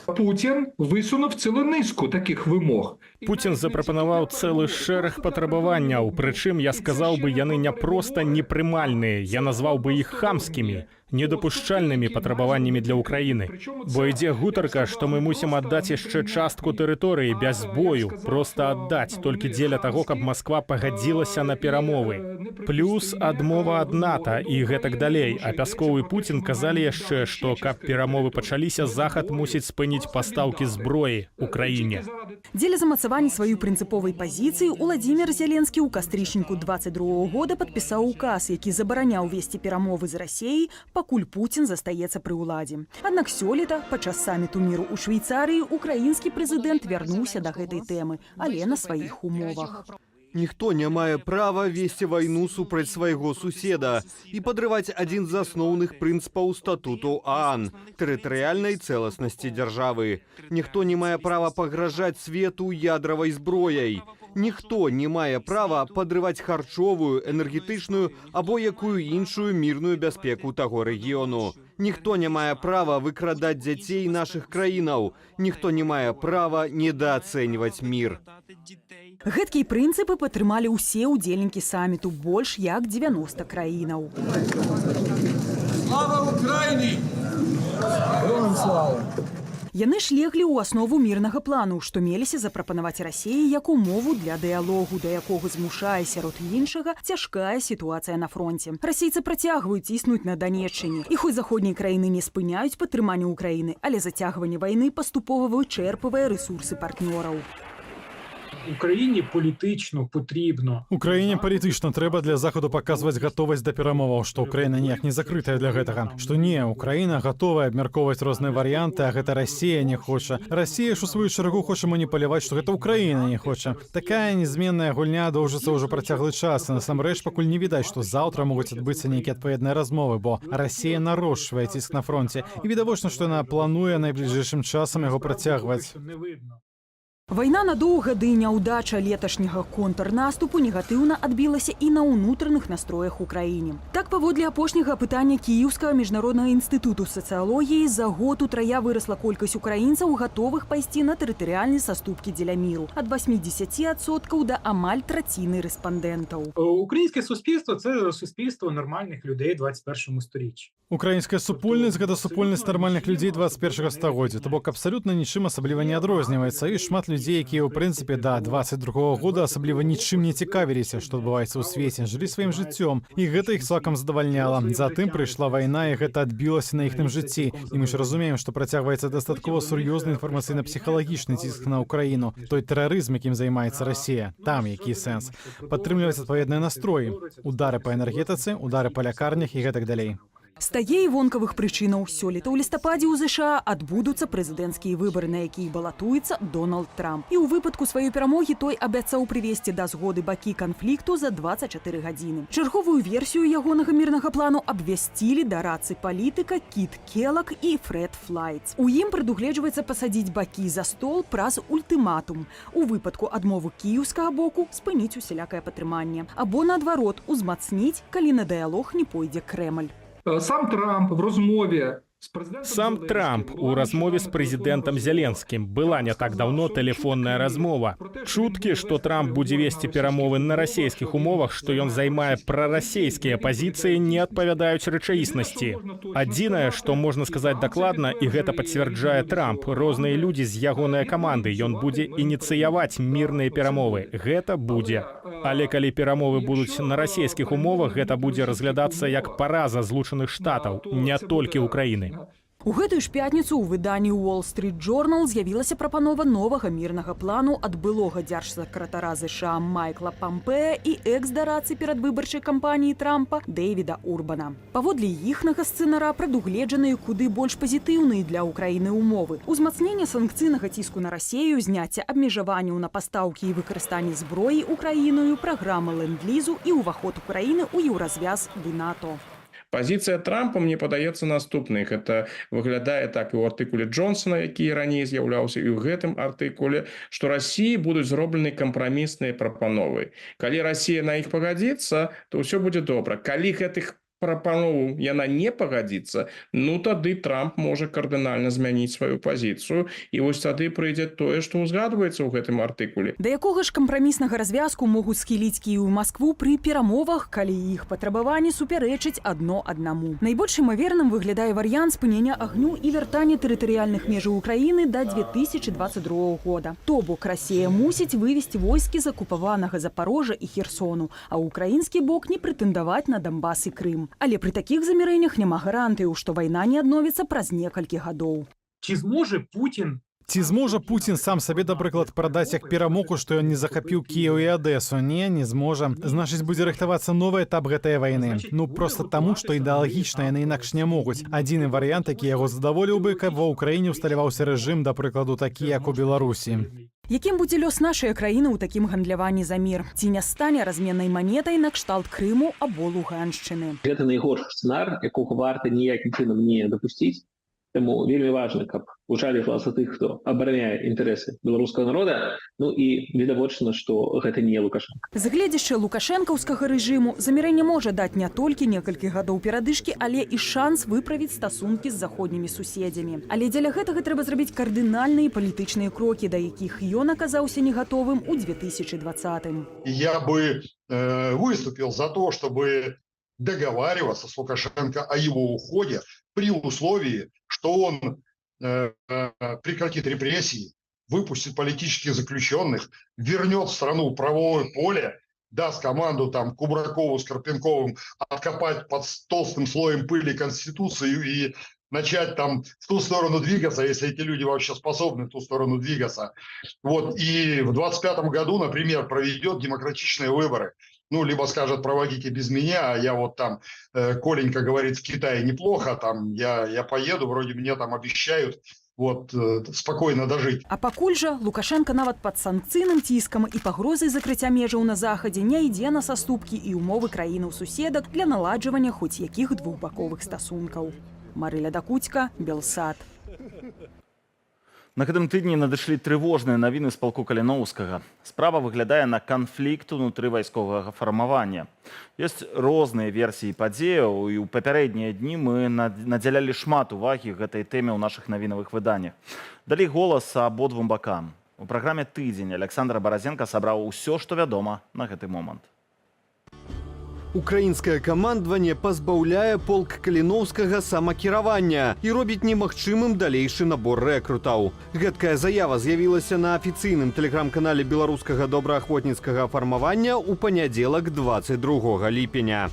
Путін висунув цілу низку таких вимог. Путін запрапанаваў цэлы шэраг патрабаванняў, прычым я сказаў бы, яны не проста непрымальныя, я назваў бы іх хамскімі, недапушчальнымі патрабаваннямі для Украіны. Бо ідзе гутарка, што мы мусім аддаць яшчэ частку тэрыторыі без бою, проста аддаць, толькі дзеля таго, каб Масква пагадзілася на перамовы. Плюс адмова ад НАТО і гэтак далей. А Пяскоў і Путін казалі яшчэ, што каб перамовы пачаліся, Захад мусіць спыніць пастаўкі зброі Украіне. Дзеля замацавання сваёй прынцыповай пазіцыі Уладзімір Зеленскі ў кастрычніку 22 года падпісаў указ, які забараняў весці перамовы з Расіяй, пакуль Пуцін застаецца пры ўладзе. Аднак сёлета, падчас саміту міру ў Швейцарыі, украінскі прэзідэнт вярнуўся да гэтай тэмы, але на сваіх умовах. Ніхто не мае права весці вайну супраць свайго суседа і падрываць адзін з асноўных прынцыпаў статуту ААН – тэрытарыяльнай цэласнасці дзяржавы. Ніхто не мае права пагражаць свету ядравай зброяй. Ніхто не мае права падрываць харчовую, энергетычную або якую іншую мірную бяспеку таго рэгіёну. Ніхто не мае права выкрадаць дзяцей нашых краінаў. Ніхто не мае права недаацэньваць мір. Гэткія прынцыпы падтрымалі ўсе ўдзельнікі саміту, больш як 90 краінаў. Слава Україні! Героям слава! Яны ж леглі ў аснову мірнага плану, што меліся запрапанаваць Расіі як умову для дыялогу, да якога змушае сярод іншага цяжкая сітуацыя на фронце. Расійцы працягваюць ціснуць на Данеччыне. І хоць заходнія краіны не спыняюць падтрыманне Украіны, але зацягванне вайны паступова вычэрпвае рэсурсы партнёраў. Україні політично потрібно. Україні політично трэба для Заходу паказваць гатовасць да перамоваў, што Украіна ніяк не закрытая для гэтага. Што не, Украіна гатовая абмяркоўваць розныя варыянты, а гэта Расія не хоча. Расія ж у сваю чаргу хоча маніпуляваць, што гэта Украіна не хоча. Такая незменная гульня доўжыцца ўжо працяглы час, і насамрэч пакуль не відаць, што заўтра могуць адбыцца нейкія адпаведныя размовы, бо Расія нарошчвае ціск на фронце. І відавочна, што яна плануе найбліжэйшым часам яго працягваць. Вайна на доўгады і няўдача леташняга контрнаступу негатыўна адбілася і на ўнутраных настроях у краіне. Так, паводле апошняга апытання Кіеўскага міжнароднага інстытуту сацыялогіі, за год утрая вырасла колькасць украінцаў, гатовых пайсці на тэрытарыяльныя саступкі дзеля міру. Ад 80% да амаль траціны рэспандэнтаў. Українське суспільство – це суспільство нормальних людей в 21 сторіччі. Украінская супольнасць гэта супольнасць нармальных людзей 21 стагоддзя, то бок абсалютна нічым асабліва не адрозніваецца, і шмат людзей, якія ў прынцыпе да 22 года асабліва нічым не цікавіліся, што адбываецца ў свеце, жылі сваім жыццём, і гэта іх цалкам задавальняла. Затым прыйшла вайна, і гэта адбілася на іхным жыцці. І мы ж разумеем, што працягваецца дастаткова сур'ёзны інфармацыйна-псіхалагічны ціск на Украіну, той тэрарызм, якім займаецца Расія. Там які сэнс? Падтрымліваць адпаведныя настроі, удары па энергетыцы, удары па лякарнях і гэтак далей. З тае і вонкавых прычынаў сёлета ў лістападзе ў ЗША адбудуцца прэзідэнцкія выбары, на якія балатуецца Дональд Трамп. І ў выпадку сваёй перамогі той абяцаў прывесці да згоды бакі канфлікту за 24 гадзіны. Чарговую версію ягонага мірнага плану абвясцілі дарадцы палітыка Кіт Келлаг і Фред Флайтс. У ім прадугледжваецца пасадзіць бакі за стол праз ультыматум. У выпадку адмовы кіеўскага боку спыніць усялякае падтрыманне. Або, наадварот, узмацніць, калі на дыялог не пойдзе Крэмль. Сам Трамп в розмове с президентом Сам Трамп у размове з прэзідэнтам Зеленскім. Была не так даўно тэлефонная размова. Чуткі, што Трамп будзе весці перамовы на расійскіх умовах, што ён займае прарасійскія пазіцыі, не адпавядаюць рэчаіснасці. Адзінае, што можна сказаць дакладна, і гэта пацвярджае Трамп, розныя людзі з ягонай каманды, ён будзе ініцыяваць мірныя перамовы. Гэта будзе. Але калі перамовы будуць на расійскіх умовах, гэта будзе разглядацца як параза Злучаных Штатаў, не толькі Украіны. У гэтую ж пятніцу ў выданні Wall Street Journal з'явілася прапанова новага мірнага плану ад былога дзяржсакратара ЗША Майкла Пампея і экс-дарадцы перадвыбарчай кампаніі Трампа Дэвіда Урбана. Паводле іхнага сцэнара прадугледжаныя куды больш пазітыўныя для Украіны ўмовы. Узмацненне санкцыйнага ціску на Расію, зняцце абмежаванняў на пастаўкі і выкарыстанне зброі Украіною, праграма ленд-лізу і ўваход Украіны ў еўразвяз ды НАТО. Пазіцыя Трампа, мне падаецца, наступнай. Гэта выглядае так і ў артыкуле Джонсона, які раней з'яўляўся, і ў гэтым артыкуле, што Расіі будуць зроблены кампрамісныя прапановы. Калі Расія на іх пагадзіцца, то ўсё будзе добра. Калі гэтых прапанову яна не пагадзіцца, ну тады Трамп можа кардынальна змяніць сваю пазіцыю, і вось тады прыйдзе тое, што ўзгадваецца ў гэтым артыкуле. Да якога ж кампраміснага развязку могуць схіліць Кіеў і Маскву пры перамовах, калі іх патрабаванні супярэчаць адно аднаму? Найбольш імаверным выглядае варыянт спынення агню і вяртання тэрытарыяльных межаў Украіны да 2022 года. То бок Расія мусіць вывесці войскі з акупаванага Запарожжа і Херсону, а ўкраінскі бок не прэтэндаваць на Донбас і Крым. Але пры такіх замірэннях няма гарантыяў, што вайна не адновіцца праз некалькі гадоў. Ці зможа Пуцін сам сабе, да прыклад, прадаць як перамогу, што ён не захапіў Кіеў і Адэсу? Не зможа. Значыць, будзе рыхтавацца новы этап гэтай вайны. Ну, проста таму, што ідэалагічна яны інакш не могуць. Адзіны варыянт, які яго задаволіў бы, каб ва ўкраіне ўсталяваўся рэжым, да прыкладу, такі, як у Беларусі. Якім будзе лёс нашай краіны ў такім гандляванні за мір? Ці не стане разменнай манетай на кшталт Крыму або Луганшчыны? Гэта найгоршы сцэнар, якога варта ніякім чынам не дапусціць. Таму вельмі важна, каб гучалі галасы тых, хто абараняе інтарэсы беларускага народа, ну і відавочна, што гэта не Лукашенко. З гледзяшча лукашэнкаўскага рэжыму замірэнне можа даць не толькі некалькі гадоў перадышкі, але і шанс выправіць стасункі з заходнімі суседзямі. Але дзеля гэтага трэба зрабіць кардынальныя палітычныя крокі, да якіх ён аказаўся не гатовым у 2020-м. Я бы выступил за то, чтобы договариваться с Лукашенко о его уходе при условии, что он прекратит репрессии, выпустит политических заключенных, вернет в страну правовое поле, даст команду там Кубракову с Карпенковым откопать под толстым слоем пыли Конституцию и начать там в ту сторону двигаться, если эти люди вообще способны в ту сторону двигаться. Вот. И в 2025 году, например, проведет демократичные выборы. Ну, либо скажет, проводите без меня, а я вот там, Коленька говорит, в Китае неплохо, там я поеду, вроде мне там обещают, вот, спокойно дожить. А пакуль жа Лукашенко нават пад санкцыйным ціскам і пагрозай закрыцця межаў на захадзе не ідзе на саступкі і умовы краінаў-суседак для наладжвання хоць якіх двухбаковых стасункаў. Марыля Дакуцька, Белсат. На гэтым тыдні надышлі трывожныя навіны з палку Каліноўскага. Справа выглядае на канфлікт унутры вайсковага фармавання. Ёсць розныя версіі падзеяў, і ў папярэднія дні мы надзялялі шмат увагі гэтай тэме ў нашых навінавых выданнях. Далі голас абодвум бакам. У праграме «Тыдзень» Александр Баразенко сабраў усё, што вядома на гэты момант. Украінскае камандаванне пазбаўляе полк Каліноўскага самакіравання і робіць немагчымым далейшы набор рэкрутаў. Гэткая заява з'явілася на афіцыйным тэлеграм-канале беларускага добраахвотніцкага фармавання ў панядзелак 22 ліпеня.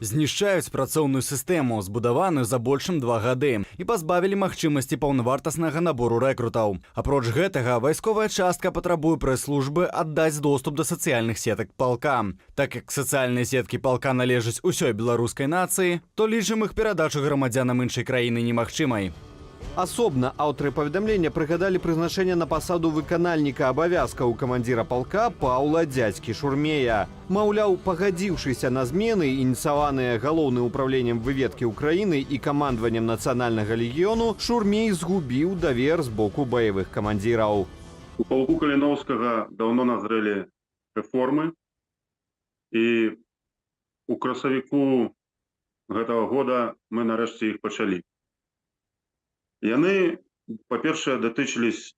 Знішчаюць працоўную сістэму, збудаваную за большым 2 гады, і пазбавілі магчымасці паўнавартаснага набору рэкрутаў. Апроч гэтага, вайсковая частка патрабуе прэс-службы аддаць доступ да сацыяльных сетак палка. Так як сацыяльныя сеткі палка належаць усёй беларускай нацыі, то лічым іх перадачу грамадзянам іншай краіны немагчымай. Асобна аўтары паведамлення прыгадалі прызначэнне на пасаду выканальніка абавязкаў камандзіра палка Паўла дзядзькі Шурмея. Маўляў, пагадзіўшыся на змены, ініцыяваныя галоўным управленнем выведкі Украіны і камандаваннем нацыянальнага легіёну, Шурмей згубіў давер з боку баявых камандзіраў. У палку Каліноўскага даўно назрэлі рэформы, і у красавіку гэтага года мы нарэшце іх пачалі. Яны, па-першае, датычылись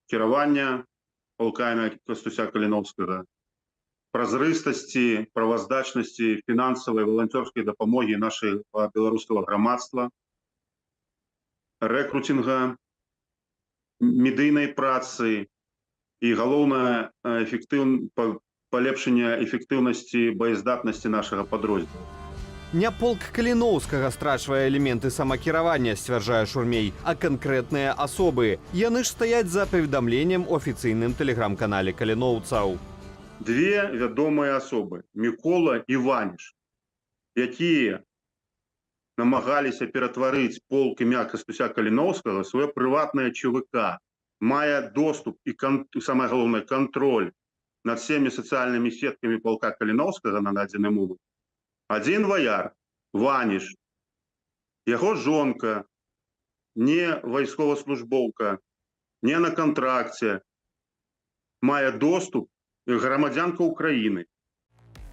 кіравання палка Кастуся Каліноўскага, празрыстасці, праваздачнасці, фінансавай, валанцёрскай дапамогі нашага беларускага грамадства, рэкруцінга, медыйнай працы і, галоўнае, палепшання эфектыўнасці баяздатнасці нашага падроздзела. Не полк Каліноўскага страчвае элементы самакіравання, сцвярджае Шурмей, а канкрэтныя асобы. Яны ж стаяць за паведамленнем у афіцыйным тэлеграм-канале каліноўцаў. Две вядомыя асобы, Мікола і Ваніш, якія намагаліся ператварыць полк імя Кастуся Каліноўскага сваё прыватнае ЧВК, мае доступ і, самае галоўнае, кантроль над всеми сацыяльнымі сеткамі полка Каліноўскага на дадзены момант. Один ваяр, Ваніш, яго жонка, не вайсковаслужбоўка, не на кантракце, мае доступ грамадзянка Украіны.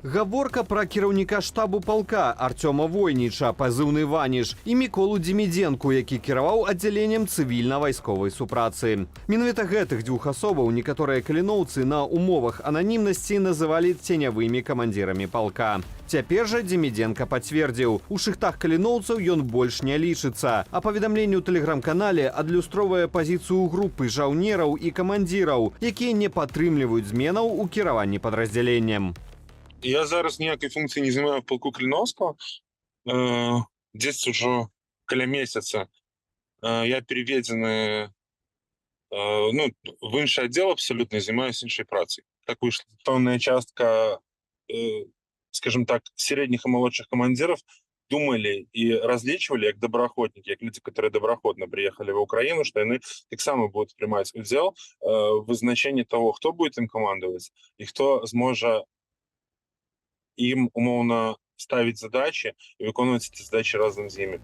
Гаворка пра кіраўніка штабу палка Артёма Войніча, пазыўны Ваніш, і Міколу Демідзенку, які кіраваў аддзяленнем цывільна-вайсковай супрацы. Менавіта гэтых дзвюх асобаў некаторыя каліноўцы на умовах ананімнасці называлі ценявымі камандзірамі палка. Цяпер жа Демідзенка пацвердзіў, у шыхтах каліноўцаў ён больш не лічыцца, а паведамленне ў тэлеграм-канале адлюстроўвае пазіцыю групы жаўнераў і камандзіраў, якія не падтрымліваюць зменаў у кіраванні падраздзяленнем. Я зараз ніякай функцыі не займаю в полку Каліноўскага. Дзесь ужо каля месяца. Я переведзены в іншы аддзел абсолютно, займаюсь іншай працай. Так выйшла. Пэўная частка, скажем так, средних и молодших командиров думали и различивали, как добраахвотники, как люди, которые доброохотно приехали в Украину, что они так само будут принимать удел в вызначении того, кто будет им командовать и кто сможет им умовно ставить задачи и выполнять эти задачи разом з імі.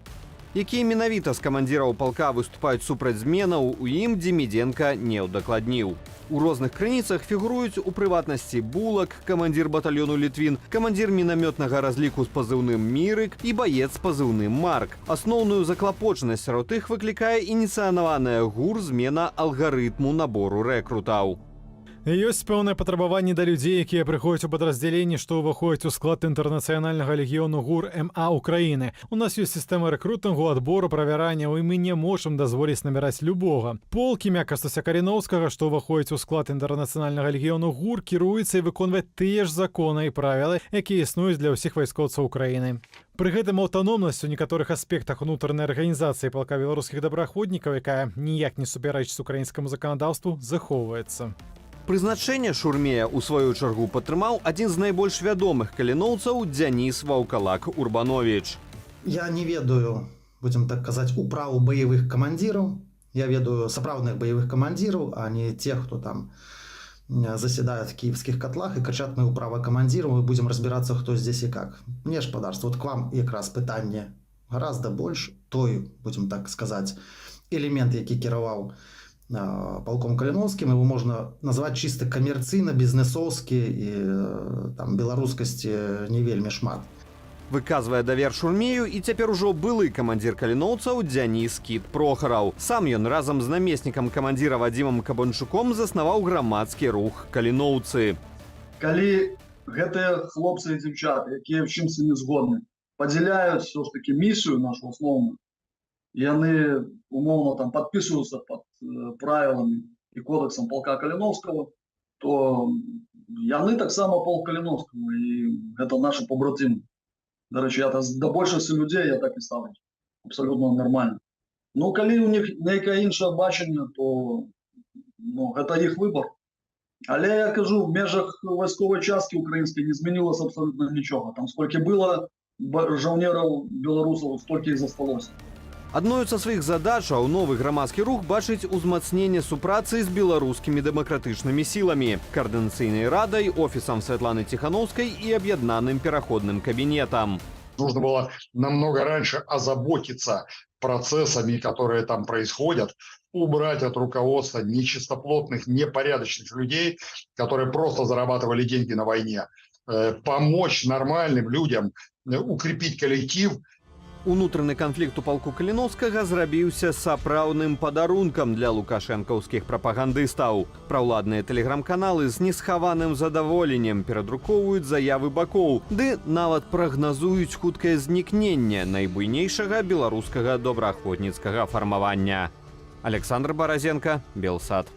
Якія менавіта з камандзіраў палка выступаюць супраць зменаў, у ім Демідзенка не ўдакладніў. У розных крыніцах фігуруюць у прыватнасці Булак, камандзір батальёну Літвін, камандзір мінамётнага разліку з пазыўным Мірык і баец з пазыўным Марк. Асноўную заклапочанасць сярод іх выклікае ініцыянаваная ГУР змена алгарытму набору рэкрутаў. Ёсць пэўнае патрабаванне да людзей, якія прыходзяць у падраздзяленні, што ўваходзяць у склад інтэрнацыянальнага легіёну ГУР МА Украіны. У нас ёсць сістэма рэкрутынгу, адбору, правяранняў, і мы не можам дазволіць набіраць любога. Полк імя Кастуся Каліноўскага, што ўваходзіць у склад інтэрнацыянальнага легіёну ГУР, кіруецца і выконвае тыя ж законы і правілы, якія існуюць для ўсіх вайскоўцаў Украіны. Пры гэтым аўтаномнасць у некаторых аспектах унутранай арганізацыі палка беларускіх добраахвотнікаў, якая ніяк не супярэчыць украінскаму заканадаўству, захоўваецца. Прызначэнне Шурмея ў сваю чаргу падтрымаў адзін з найбольш вядомых каліноўцаў Дзяніс Ваўкалак-Урбанович. Я не ведаю, будем так казаць, управу баявых камандзіраў. Я ведаю сапраўдных баявых камандзіраў, а не тех, хто там заседает в киевских котлах, и качатная управа командиров, мы будем разбираться, кто здесь и как. Мне ж подарство, вот к вам якраз пытанне гораздо больше той, будем так сказать, элемент, які кіраваў полком Каліноўскім, его можна назваць чисто камерцыйна, бізнесоўскі, і там беларускасці не вельмі шмат. Выказвае давер Шурмею і цяпер ужо былы камандзір каліноўцаў Дзяніс Кіт Прохараў. Сам ён разам з намеснікам камандзіра Вадзімам Кабанчуком заснаваў грамадскі рух «Каліноўцы». Калі гэтыя хлопцы і дзяўчаты, якія ў чымсьці не згодны, падзяляюць все ж таки місію нашу асноўную, яны умоўно там подписываются под правилами и кодексом полка Калиновского, то яны таксама полк Калиновского, и это наши побратимы. До речі, я до большасці людей я так і ставлю. Абсолютно нормально. Ну, коли у них некое інше бачення, то это їх вибор. Але я кажу, в межах військової частки української не змінилось абсолютно нічого. Там скільки було жаўнераў беларусаў, столькі і засталося. Адною са сваіх задачаў новы грамадскі рух бачыць узмацненне супрацы з беларускімі дэмакратычнымі сіламі, каардынацыйнай радай, офісам Святланы Ціханаўскай і аб'яднаным пераходным кабінетам. Нужно было намного раньше озаботиться процессами, которые там происходят, убрать от руководства нечистоплотных, непорядочных людей, которые просто зарабатывали деньги на войне, помочь нормальным людям, укрепить коллектив. Унутраны канфлікт у палку Каліновскага зрабіўся сапраўдным падарункам для лукашэнкаўскіх прапагандыстаў. Праўладныя тэлеграм-каналы з несхаваным задаволеннем перадрукоўваюць заявы бакоў, ды нават прагназуюць хуткае знікненне найбуйнейшага беларускага добраахвотніцкага фармавання. Александр Баразенко, Белсат.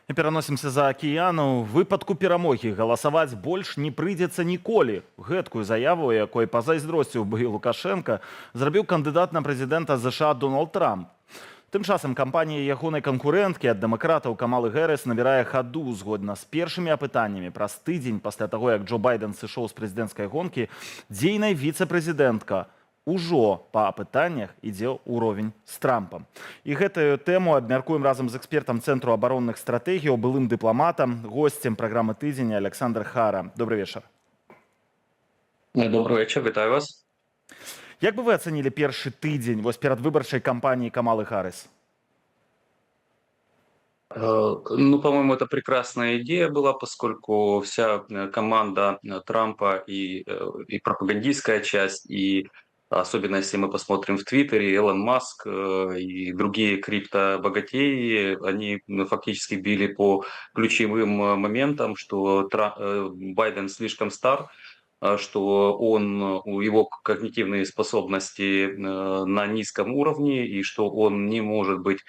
І пераносімся за акіяну. У выпадку перамогі галасаваць больш не прыйдзецца ніколі. Гэткую заяву, якой пазайздросціў бы Лукашенко, зрабіў кандыдат на прэзідэнта США Дональд Трамп. Тым часам кампанія ягонай канкурэнткі ад дэмакратаў Камалы Гэрыс набірае хаду згодна з першымі апытаннямі праз тыдзень пасля таго, як Джо Байден сышоў з прэзідэнцкай гонкі, дзейнай віцэ-прэзідэнтка ужо па апытаннях ідзе ўровень з Трампам. І гэтую тэму абмяркуем разам з экспертам Цэнтру абаронных стратэгіяў, былым дыпламатам, госцем праграмы «Тыдзень» Александр Хара. Добрый вечар. Добрый вечер, вітаю вас. Як бы вы ацэнілі першы тыдзень вось перад выбарчай кампаніяй Камалы Харрис? Ну, по-моему, это прекрасная идея была, поскольку вся команда Трампа и пропагандистская часть, и особенно если мы посмотрим в Твиттере, Илон Маск и другие криптобогатеи, они фактически били по ключевым моментам, что Байден слишком стар, что его когнитивные способности на низком уровне, и что он не может быть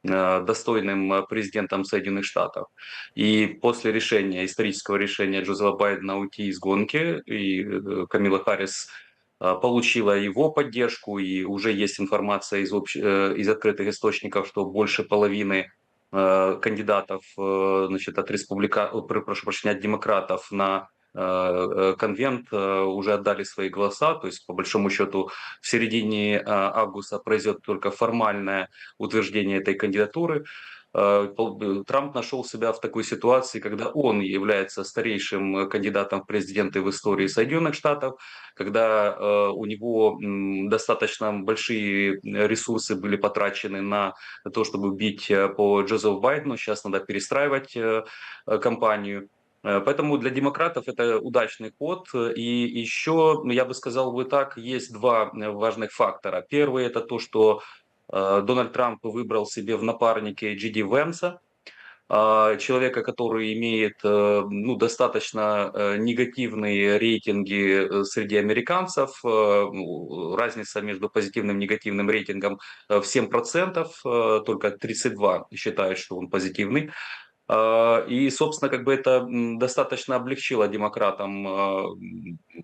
достойным президентом Соединенных Штатов. И после исторического решения Джозефа Байдена уйти из гонки, и Камила Харрис получила его поддержку, и уже есть информация из открытых источников, что больше половины кандидатов, значит, от демократов на конвент уже отдали свои голоса, то есть по большому счету в середине августа произойдет только формальное утверждение этой кандидатуры. Трамп нашел себя в такой ситуации, когда он является старейшим кандидатом в президенты в истории Соединенных Штатов, когда у него достаточно большие ресурсы были потрачены на то, чтобы бить по Джозефу Байдену. Сейчас надо перестраивать кампанию. Поэтому для демократов это удачный ход. И еще, я бы сказал бы так, есть два важных фактора. Первый – это то, что Дональд Трамп выбрал себе в напарнике Джей Ди Венса, человека, который имеет достаточно негативные рейтинги среди американцев. Разница между позитивным и негативным рейтингом в 7%, только 32 считают, что он позитивный. И, собственно, как бы это достаточно облегчило демократам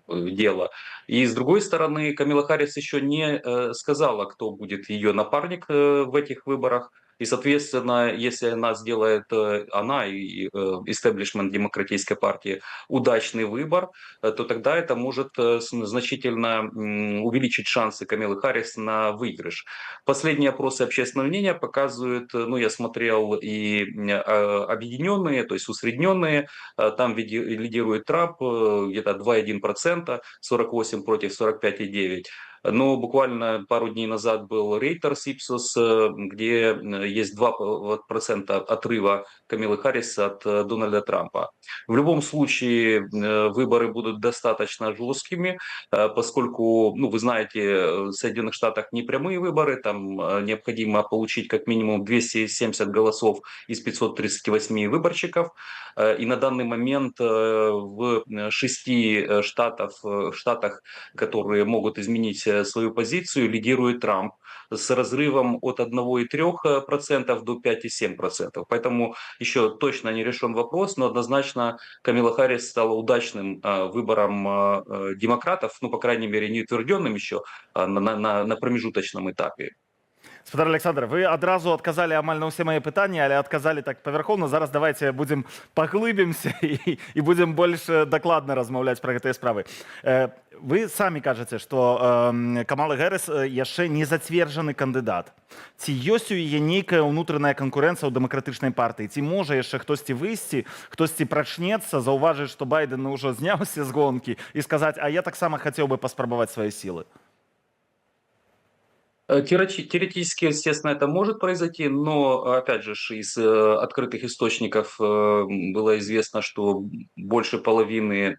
дело. И, с другой стороны, Камила Харрис еще не сказала, кто будет ее напарник в этих выборах. И, соответственно, если она сделает, она и истеблишмент демократической партии, удачный выбор, то тогда это может значительно увеличить шансы Камилы Харрис на выигрыш. Последние опросы общественного мнения показывают, я смотрел и объединенные, то есть усредненные, там лидирует Трамп где-то 2,1%, 48 против 45,9%. Но буквально пару дней назад был Reuters Ipsos, где есть 2% отрыва Камилы Харрис от Дональда Трампа. В любом случае выборы будут достаточно жесткими, поскольку, ну, вы знаете, в Соединенных Штатах не прямые выборы, там необходимо получить как минимум 270 голосов из 538 выборщиков. И на данный момент в 6 штатах, которые могут изменить свою позицию, лидирует Трамп с разрывом от 1,3% до 5,7%. Поэтому еще точно не решен вопрос, но однозначно Камила Харрис стала удачным выбором демократов, ну, по крайней мере, не утвержденным еще, на промежуточном этапе. Спадар Александр, вы адразу адказалі амаль на ўсе мае пытанні, але адказалі так павярхоўна. Зараз давайте будзем паглыбімся і будзем больш дакладна размаўляць пра гэтыя справы. Вы самі кажаце, што Камала Гаррис яшчэ не зацверджаны кандыдат. Ці ёсць у яе нейкая ўнутраная канкурэнцыя ў дэмакратычнай партыі? Ці можа яшчэ хтосьці выйсці, хтосьці прачнецца, заўважыць, што Байден ўжо зняўся з гонкі і сказаць, а я таксама хацеў бы паспрабаваць свае сілы? Теоретически, естественно, это может произойти, но, опять же, из открытых источников было известно, что больше половины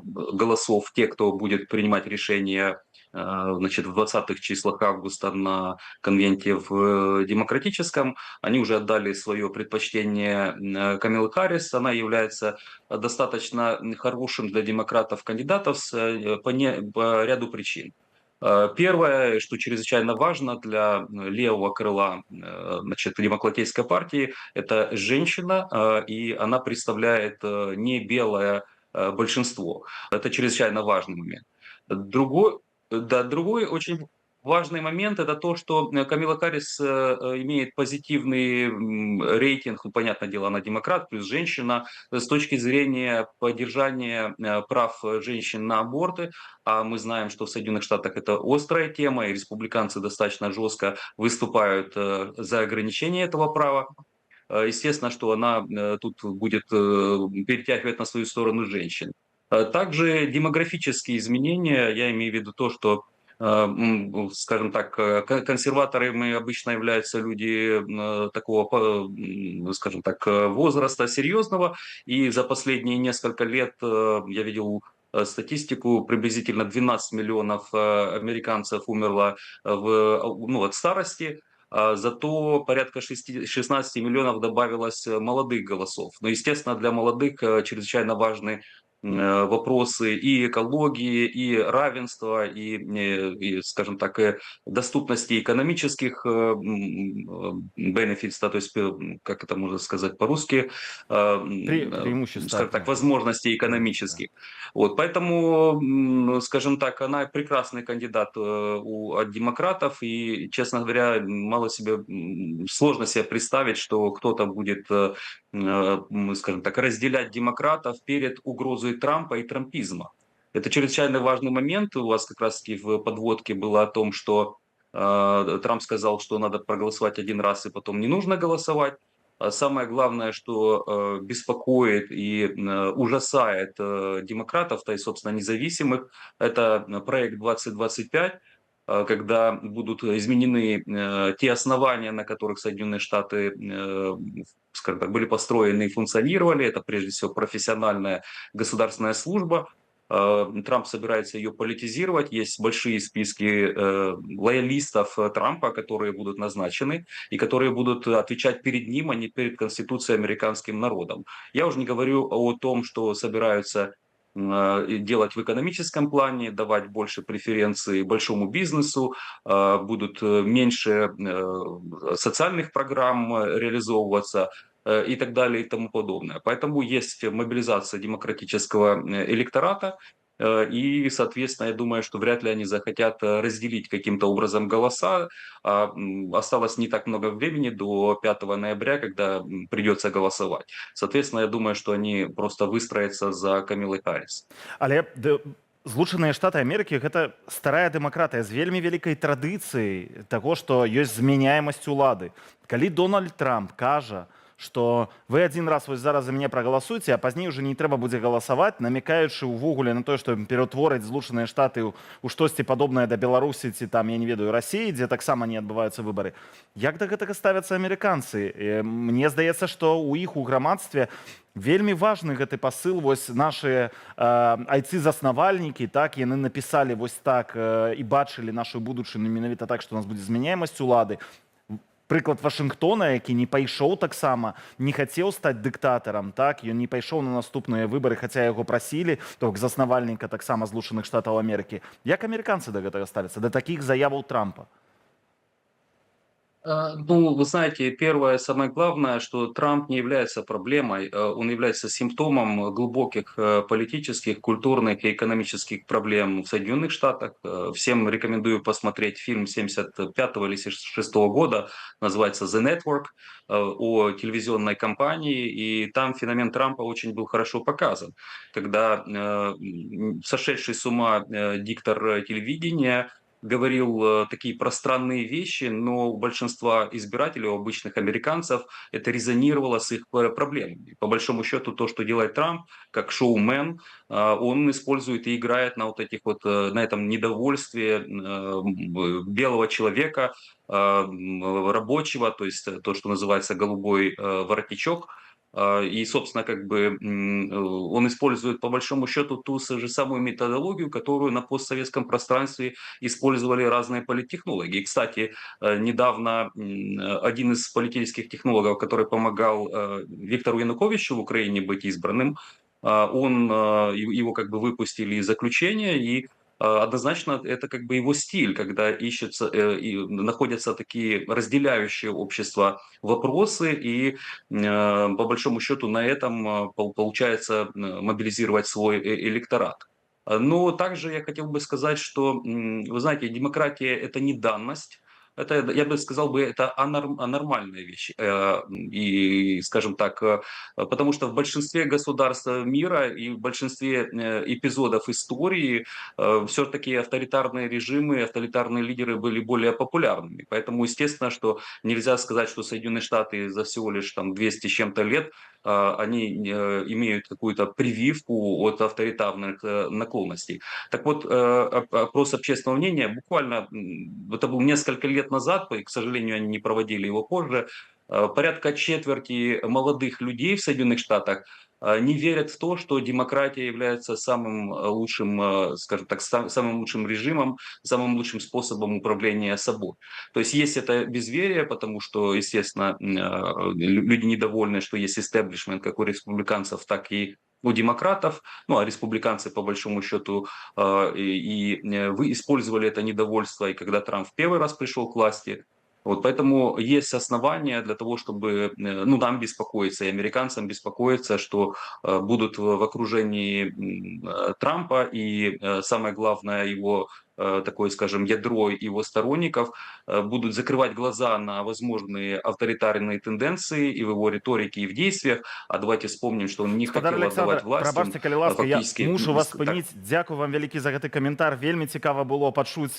голосов, те, кто будет принимать решения, значит, в 20-х числах августа на конвенте в демократическом, они уже отдали свое предпочтение Камиле Харрис. Она является достаточно хорошим для демократов кандидатом по ряду причин. Первое, что чрезвычайно важно для левого крыла, значит, демократической партии, это женщина, и она представляет не белое большинство. Это чрезвычайно важный момент. Другой очень важный момент – это то, что Камила Харрис имеет позитивный рейтинг, ну, понятное дело, она демократ, плюс женщина, с точки зрения поддержания прав женщин на аборты. А мы знаем, что в Соединенных Штатах это острая тема, и республиканцы достаточно жестко выступают за ограничение этого права. Естественно, что она тут будет перетягивать на свою сторону женщин. Также демографические изменения, я имею в виду то, что, скажем так, консерваторами обычно являются люди такого, скажем так, возраста серьезного, и за последние несколько лет я видел статистику, приблизительно 12 миллионов американцев умерло от старости, зато порядка 16 миллионов добавилось молодых голосов. Но, естественно, для молодых чрезвычайно важны вопросы и экологии, и равенства, и, скажем так, доступности экономических benefits, то есть, как это можно сказать по-русски, скажем так, возможностей экономических. Вот, поэтому, скажем так, она прекрасный кандидат от демократов, и, честно говоря, сложно себе представить, что кто-то будет, скажем так, разделять демократов перед угрозой Трампа и трампизма. Это чрезвычайно важный момент. У вас как раз-таки в подводке было о том, что Трамп сказал, что надо проголосовать один раз и потом не нужно голосовать. Самое главное, что беспокоит и ужасает демократов, то есть, собственно, независимых, это проект 2025, когда будут изменены те основания, на которых Соединенные Штаты, скажем так, были построены и функционировали. Это прежде всего профессиональная государственная служба. Трамп собирается ее политизировать. Есть большие списки лоялистов Трампа, которые будут назначены и которые будут отвечать перед ним, а не перед Конституцией американским народом. Я уже не говорю о том, что собираются делать в экономическом плане, давать больше преференций большому бизнесу, будут меньше социальных программ реализовываться и так далее и тому подобное. Поэтому есть мобилизация демократического электората, и, соответственно, я думаю, что вряд ли они захотят разделить каким-то образом голоса. Осталось не так много времени до 5 ноября, когда придется голосовать. Соответственно, я думаю, что они просто выстроятся за Камилой Харрис. Але Злучаныя Штаты Амерыкі гэта старая дэмакратыя з вельмі вялікай традыцыяй таго, што ёсць змяняемасць улады. Калі Дональд Трамп кажа, што вы адзін раз вось зараз за мяне прагаласуйце, а пазней уже не трэба будзе галасаваць, намякаючы ўвогуле на тое, што пераўтвораць Злучаныя Штаты ў штосьці падобнае да Беларусі ці там, я не ведаю, Расіі, дзе таксама не адбываюцца выбары. Як да гэтага ставяцца амерыканцы? Мне здаецца, што ў іх у грамадстве вельмі важны гэты пасыл. Вось нашы айцы-заснавальнікі, так, яны напісалі вось так і бачылі нашу будучыню менавіта так, што у нас будзе змяняемасць улады. Прыклад Вашынгтона, які не пайшоў таксама, не хацеў стаць дыктатарам, так, ён не пайшоў на наступныя выбары, хаця яго прасілі, то заснавальніка таксама Злучаных Штатаў Амерыкі. Як амерыканцы да гэтага ставяцца, да такіх заяваў Трампа? Ну, вы знаете, первое, самое главное, что Трамп не является проблемой, он является симптомом глубоких политических, культурных и экономических проблем в Соединенных Штатах. Всем рекомендую посмотреть фильм 75-го или 76-го года, называется «The Network», о телевизионной кампании, и там феномен Трампа очень был хорошо показан, когда сошедший с ума диктор телевидения говорил такие пространные вещи, но у большинства избирателей, у обычных американцев, это резонировало с их проблемами. По большому счету, то, что делает Трамп, как шоумен, он использует и играет на вот этих вот, на этом недовольстве белого человека, рабочего, то есть то, что называется голубой воротничок. И, собственно, как бы он использует по большому счету ту же самую методологию, которую на постсоветском пространстве использовали разные политтехнологи. И, кстати, недавно один из политических технологов, который помогал Виктору Януковичу в Украине быть избранным, его как бы выпустили из заключения, и однозначно это как бы его стиль, когда ищутся и находятся такие разделяющие общество вопросы, и по большому счету на этом получается мобилизировать свой электорат. Но также я хотел бы сказать, что, вы знаете, демократия – это не данность. Это, я бы сказал, это анормальная вещь. И, скажем так, потому что в большинстве государств мира и в большинстве эпизодов истории все-таки авторитарные режимы, авторитарные лидеры были более популярными. Поэтому, естественно, что нельзя сказать, что Соединенные Штаты за всего лишь там 200 с чем-то лет они имеют какую-то прививку от авторитарных наклонностей. Так вот, опрос общественного мнения буквально, это был несколько лет назад, и, к сожалению, они не проводили его позже, порядка четверти молодых людей в Соединенных Штатах не верят в то, что демократия является самым лучшим, скажем так, самым лучшим режимом, самым лучшим способом управления собой. То есть есть это безверие, потому что, естественно, люди недовольны, что есть истеблишмент как у республиканцев, так и у демократов, ну а республиканцы по большому счету вы использовали это недовольство, и когда Трамп в первый раз пришел к власти. Вот поэтому есть основания для того, чтобы нам беспокоиться, и американцам беспокоиться, что будут в окружении Трампа, и самое главное его такое, скажем, ядро его сторонников будут закрывать глаза на возможные авторитарные тенденции и в его риторике, и в действиях. А давайте вспомним, что он не хотел отдавать власть. Прабачце, калі ласка, я мушу вас спыніць. Дзякую вам вялікі за гэты каментар. Вельмі цікава было пачуць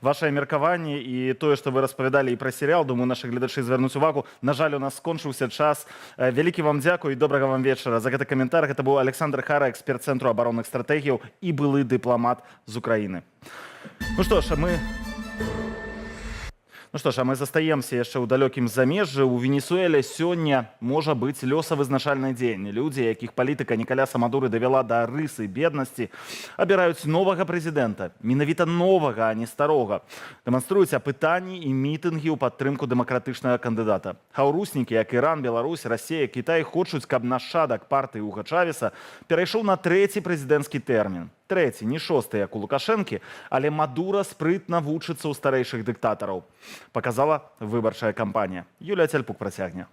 ваше меркаванне і тое, што вы распавядалі і пра серыял. Думаю, нашы гледачы звярнуць увагу. На жаль, у нас скончыўся час. Вялікі вам дзякуй і добрага вам вечара. За гэты каментар гэта быў Александр Хара, эксперт Цэнтру абаронных стратэгіяў і былы дыпламат з Украіны. Ну што ж, а мы застаемся яшчэ ў далёкім замежжы. У Венесуэле сёння можа быць лёсавызначальны дзень. Людзі, якіх палітыка Николяса Мадуры давяла да рысы беднасці, абіраюць новага прэзідэнта. Менавіта новага, а не старога. Дэманструюць апытанні і мітынгі ў падтрымку дэмакратычнага кандыдата. Хаўруснікі, як Іран, Беларусь, Расія, Кітай хочуць, каб нашадак партыі Уга Чавеса перайшоў на трэці прэзідэнцкі тэрмін. Трэці, не шосты, як у Лукашэнкі, але Мадура спрытна вучыцца ў старэйшых дыктатараў. Показала выбарчая кампанія. Юлія Цяльпук працягне.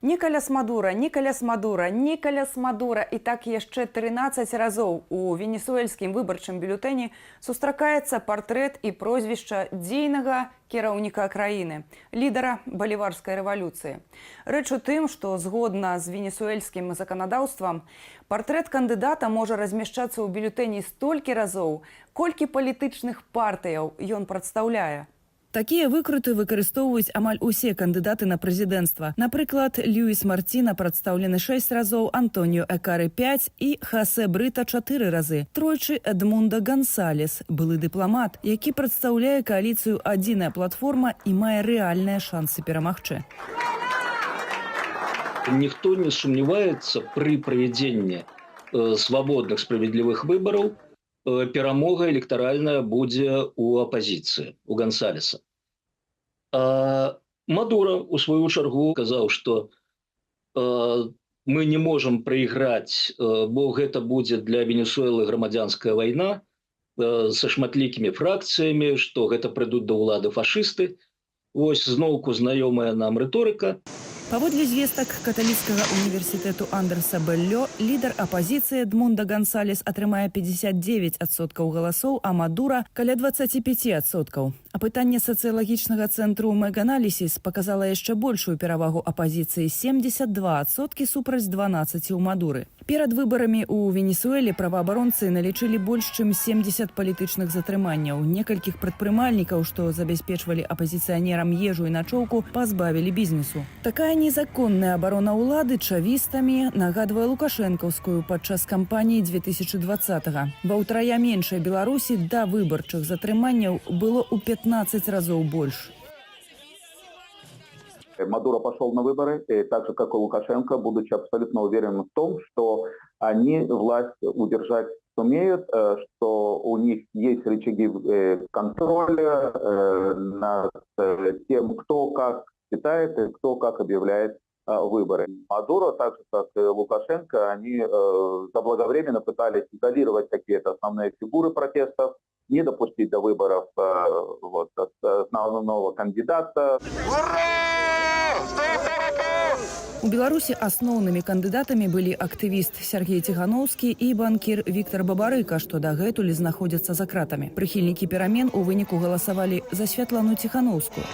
Николяс Мадура, Николяс Мадура, Николяс Мадура. І так яшчэ 13 разоў у венесуэльскім выбарчым бюлетэні сустракаецца партрэт і прозвішча дзейнага кіраўніка краіны, лідара баліварскай рэвалюцыі. Рэч у тым, што згодна з венесуэльскім заканадаўствам, партрэт кандыдата можа размяшчацца ў бюлетэні столькі разоў, колькі палітычных партыяў ён прадстаўляе. Такія выкруты выкарыстоўваюць амаль усе кандыдаты на прэзідэнцтва. Напрыклад, Льюіс Мартина прадстаўлены 6 разоў, Антоніо Экары 5 і Хасе Брыта 4 разы. Тройчы Эдмунда Гансалес, былы дыпламат, які прадстаўляе кааліцыю «Адзіная платформа» і мае рэальныя шансы перамагчы. Ніхто не сумневается при проведении свободных, справедливых выборов, перамога электоральная будет у оппозиции, у Гонсалеса. А Мадуро, у свою чергу, сказал, что мы не можем проиграть, бо это будет для Венесуэлы громадянская война со шматликими фракциями, что это придут до улады фашисты. Вось зноўку знаёмая нам рыторыка. Паводле звестак каталіцкага універсітэту Андерса Беллё, лідар апазіцыі Эдмунда Гансалес атрымае 59% галасоў, а Мадура – каля 25%. Апытанне сацыялагічнага цэнтру Меганалісіс паказала яшчэ большую перавагу апазіцыі – 72% супраць 12% у Мадуры. Перад выбарамі ў Венесуэле праваабаронцы налічылі больш чым 70 палітычных затрыманняў. Некалькіх прадпрымальнікаў, што забяспечвалі апазіцыянерам ежу і начоўку, пазбавілі бізнесу. Такая незаконная абарона ўлады чавістамі нагадвае лукашэнкаўскую падчас кампаніі 2020-го. Ва ўтрая меншай Беларусі да выбарчых затрыманняў было ў 15 разоў больш. Мадуро пошел на выборы, и так же, как и Лукашенко, будучи абсолютно уверенным в том, что они власть удержать сумеют, что у них есть рычаги контроля над тем, кто как считает и кто как объявляет выборы. Мадуро, так же, как и Лукашенко, они заблаговременно пытались изолировать какие-то основные фигуры протестов, не допустить до выборов основного кандидата. У Беларусі асноўнымі кандыдатамі былі актывіст Сергей Ціхановскі і банкір Віктор Бабарыка, што дагэтуль знаходзяцца за кратамі. Прыхільнікі перамен у выніку галасавалі за Святлану Ціхановскую.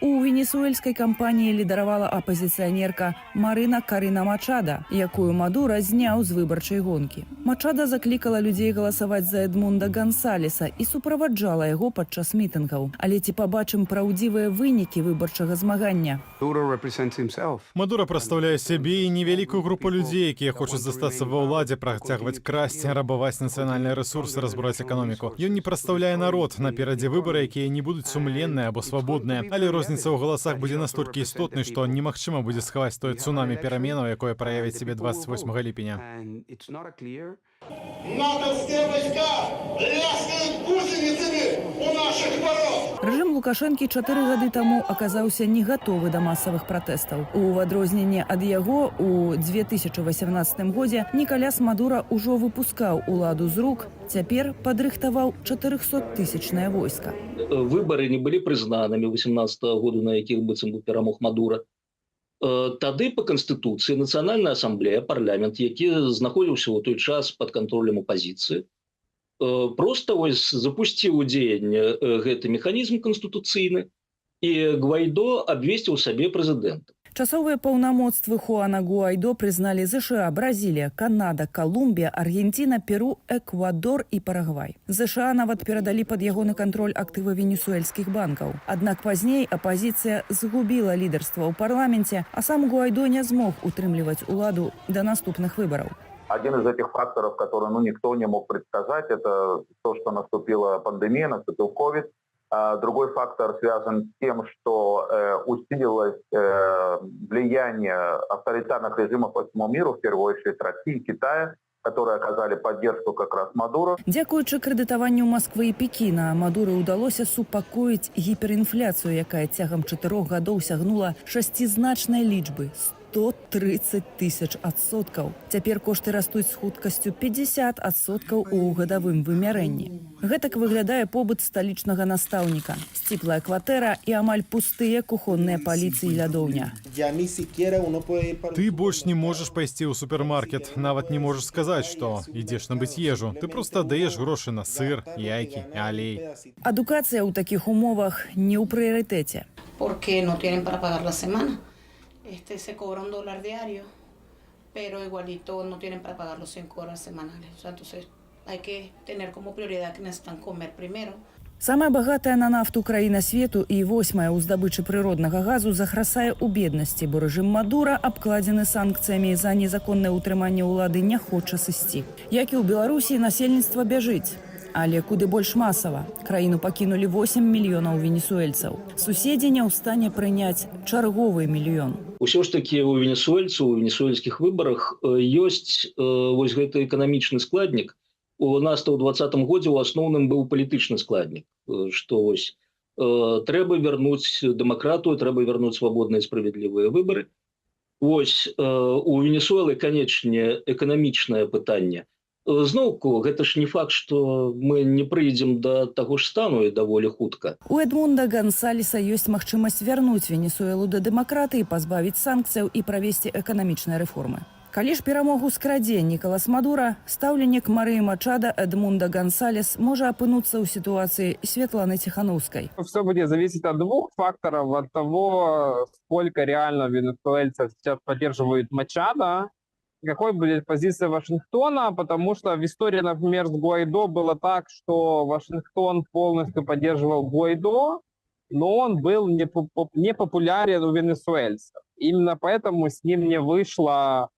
У венесуэльскай кампаніі лідаравала апазіцыянерка Марына Карына Мачада, якую Мадура зняў з выбарчай гонкі. Мачада заклікала людзей галасаваць за Эдмунда Гансалеса і суправаджала яго падчас мітынгаў. Але ці пабачым праўдзівыя вынікі выбарчага змагання? Мадура прадстаўляе сябе і невялікую групу людзей, якія хочуць застацца ва ўладзе, працягваць красці, рабаваць нацыянальныя рэсурсы, разбураць эканоміку. Ён не прадстаўляе народ. Наперадзе выбары, якія не будуць сумленныя або свабодныя, але розніца ў галасах будзе настолькі істотнай, што немагчыма будзе схаваць тое цунамі пераменаў, якое праявіць сябе 28 ліпеня. Натовские войска ляскают гусеницами у наших ворот. Рэжым Лукашэнкі 4 гады таму аказаўся не гатовы да масавых пратэстаў. У адрозненне ад яго, у 2018 годзе Нікаляс Мадура ўжо выпускаў уладу з рук, цяпер падрыхтаваў 400-тысячнае войска. Выбары не былі прызнанымі 18-го году, на якіх быццам быў перамог Мадура. Тады по Конституцыі Нацыянальная асамблея, парламент, які знаходзіўся ў той час пад кантролем апазіцыі, проста запусціў у дзеянне гэты механізм канстытуцыйны, і Гвайдо абвесціў сабе прэзідэнта. Часовыя паўнамоцтвы Хуана Гуайдо прызналі ЗША, Бразілія, Канада, Калумбія, Аргенціна, Перу, Эквадор і Парагвай. ЗША нават перадалі пад ягоны кантроль актывы венесуэльскіх банкаў. Аднак пазней апазіцыя згубіла лідарства ў парламенце, а сам Гуайдо не змог утрымліваць уладу да наступных выбараў. Один из этих факторов, который никто не мог предсказать, это то, что наступила пандемия, наступил ковид. Другой фактор связан с тем, что усилилось влияние авторитарных режимов по всему миру, в первую очередь России, Китая, которые оказали поддержку как раз Мадуро. Дзякуючы крэдытаванню Москвы і Пекіна, Мадуры ўдалося супакоіць гіперінфляцыю, якая цягам 4 гадоў сягнула шасцізначнай лічбы – 130 тысяч адсоткаў. Цяпер кошты растуць з хуткасцю 50 адсоткаў у гадавым вымярэнні. Гэтак выглядае побыт сталічнага настаўніка. Сціплая кватэра і амаль пустыя кухонныя паліцы і лядоўня. Ты больш не можаш пайсці ў супермаркет, нават не можаш сказаць, што ідзеш набыць ежу. Ты проста даеш грошы на сыр, яйкі, алей. Адукацыя ў такіх умовах не ў прыярытэце. Se cobra $1 diario, pero igualito no tienen para pagar los 5 horas semanales. O sea, entonces hay que tener como prioridad que necesitan comer primero. Самая багатая на нафту краіна свету і 8-я ў здабычы прыроднага газу захрасае ў беднасці, бо рэжым Мадура, абкладзены санкцыямі за незаконнае ўтрыманне ўлады, не хоча сысці. Як і ў Беларусі, насельніцтва бяжыць. Але куды больш масава. Краіну пакінулі 8 мільёнаў венесуэльцаў. Суседзі не ў стане прыняць чарговы мільён. Усё ж такі у венесуэльцаў, у венесуэльскіх выбарах ёсць вось гэты эканамічны складнік. У нас то ў 2020 годзе у асноўным быў палітычны складнік, што вось трэба вярнуць дэмакратыю, трэба вярнуць свабодныя справядлівыя выбары. Вось у Венесуэлы, канечне, эканамічнае пытанне. Зноўку, гэта ж не факт, што мы не прыйдзем да таго ж стану і даволі хутка. У Эдмунда Гансалеса ёсць магчымасць вярнуць Венесуэлу да дэмакратыі, пазбавіць санкцыяў і правесці эканамічныя рэформы. Калі ж перамогу скрадзе Николас Мадура, стаўленік Марыі Мачада Эдмунда Гансалес можа апынуцца ў сітуацыі Светланы Тихановскай. Все будет зависеть от двух факторов. От того, сколько реально венесуэльцев сейчас поддерживают Мачада, какой будет позиция Вашингтона, потому что в истории, например, с Гуайдо было так, что Вашингтон полностью поддерживал Гуайдо, но он был непопулярен у венесуэльцев. Именно поэтому с ним не вышло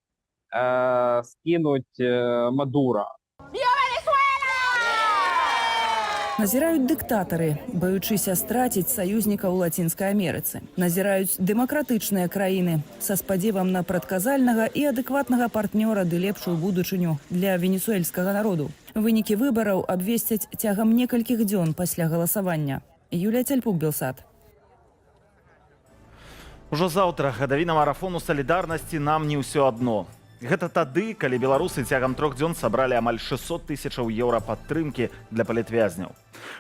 скинуть Мадура. Назіраюць дыктатары, баючыся страціць саюзніка ў Лацінскай Амерыцы. Назіраюць дэмакратычныя краіны са спадзевам на прадказальнага і адэкватнага партнёра ды лепшую будучыню для венесуэльскага народу. Вынікі выбараў абвесцяць цягам некалькіх дзён пасля галасавання. Юлія Цяльпук, Белсат. Ужо заўтра гадавіна марафону салідарнасці нам не ўсё адно. Гэта тады, калі беларусы цягам 3 дзён сабралі амаль 600 000 еўра падтрымкі для палітвязняў.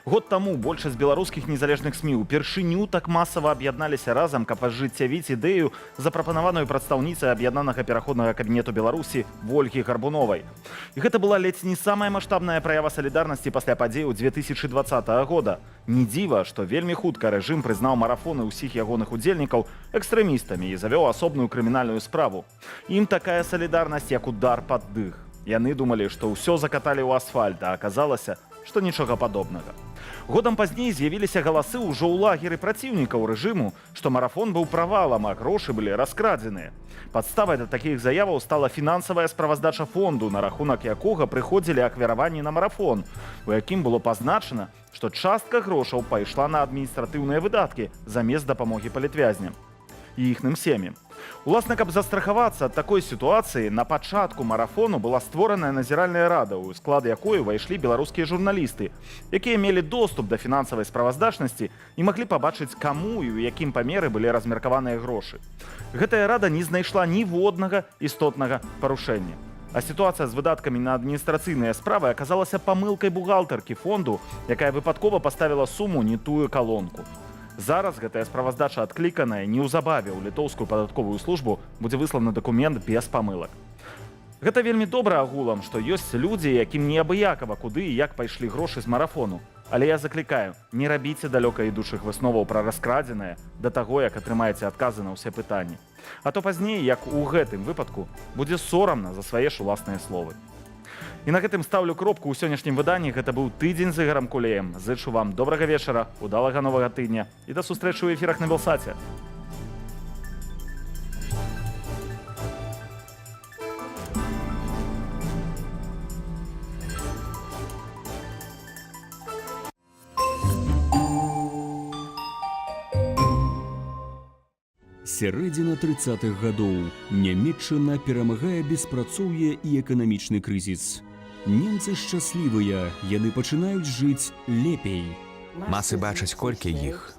Год таму большасць беларускіх незалежных СМІ упершыню так масава аб'ядналіся разам, каб ажыццявіць ідэю, запрапанаваную прадстаўніцай аб'яднанага пераходнага кабінету Беларусі Вольгі Гарбуновай. І гэта была ледзь не самая маштабная праява салідарнасці пасля падзеяў 2020 года. Не дзіва, што вельмі хутка рэжым прызнаў марафоны ўсіх ягоных удзельнікаў экстрэмістамі і завёў асобную крымінальную справу. Ім такая салідарнасць як удар пад дых. Яны думалі, што ўсё закаталі ў асфальт, а аказалася, што нічога падобнага. Годам пазней з'явіліся галасы ўжо ў лагеры праціўнікаў рэжыму, што марафон быў правалам, а грошы былі раскрадзеныя. Падставай да такіх заяваў стала фінансавая справаздача фонду, на рахунак якога прыходзілі ахвяраванні на марафон, у якім было пазначана, што частка грошаў пайшла на адміністратыўныя выдаткі замест дапамогі палітвязням і іхным сем'ям. Уласна, каб застрахавацца ад такой сітуацыі, на пачатку марафону была створаная назіральная рада, у склад якой увайшлі беларускія журналісты, якія мелі доступ да фінансавай справаздачнасці і маглі пабачыць, каму і ў якім памеры былі размеркаваныя грошы. Гэтая рада не знайшла ніводнага істотнага парушэння. А сітуацыя з выдаткамі на адміністрацыйныя справы аказалася памылкай бухгалтаркі фонду, якая выпадкова паставіла суму не тую калонку. Зараз гэтая справаздача адкліканая, неўзабаве ў літоўскую падатковую службу будзе высланы дакумент без памылак. Гэта вельмі добра агулам, што ёсць людзі, якім неабыякава куды і як пайшлі грошы з марафону. Але я заклікаю, не рабіце далёка ідучых высноваў пра раскрадзенае да таго, як атрымаеце адказы на ўсе пытанні. А то пазней, як у гэтым выпадку, будзе сорамна за свае ж уласныя словы. І на гэтым ставлю кропку ў сённяшнім выданні. Гэта быў тыдзень з Ігарам Кулеем. Зычу вам добрага вечара, удалага новага тыдня і да сустрэчы ў эфірах на Белсаце. Сярэдзіна 30-х гадоў. Нямецчына перамагае беспрацоўе і эканамічны крызіс. Немцы шчаслівыя, яны пачынаюць жыць лепей. Масы бачаць, колькі іх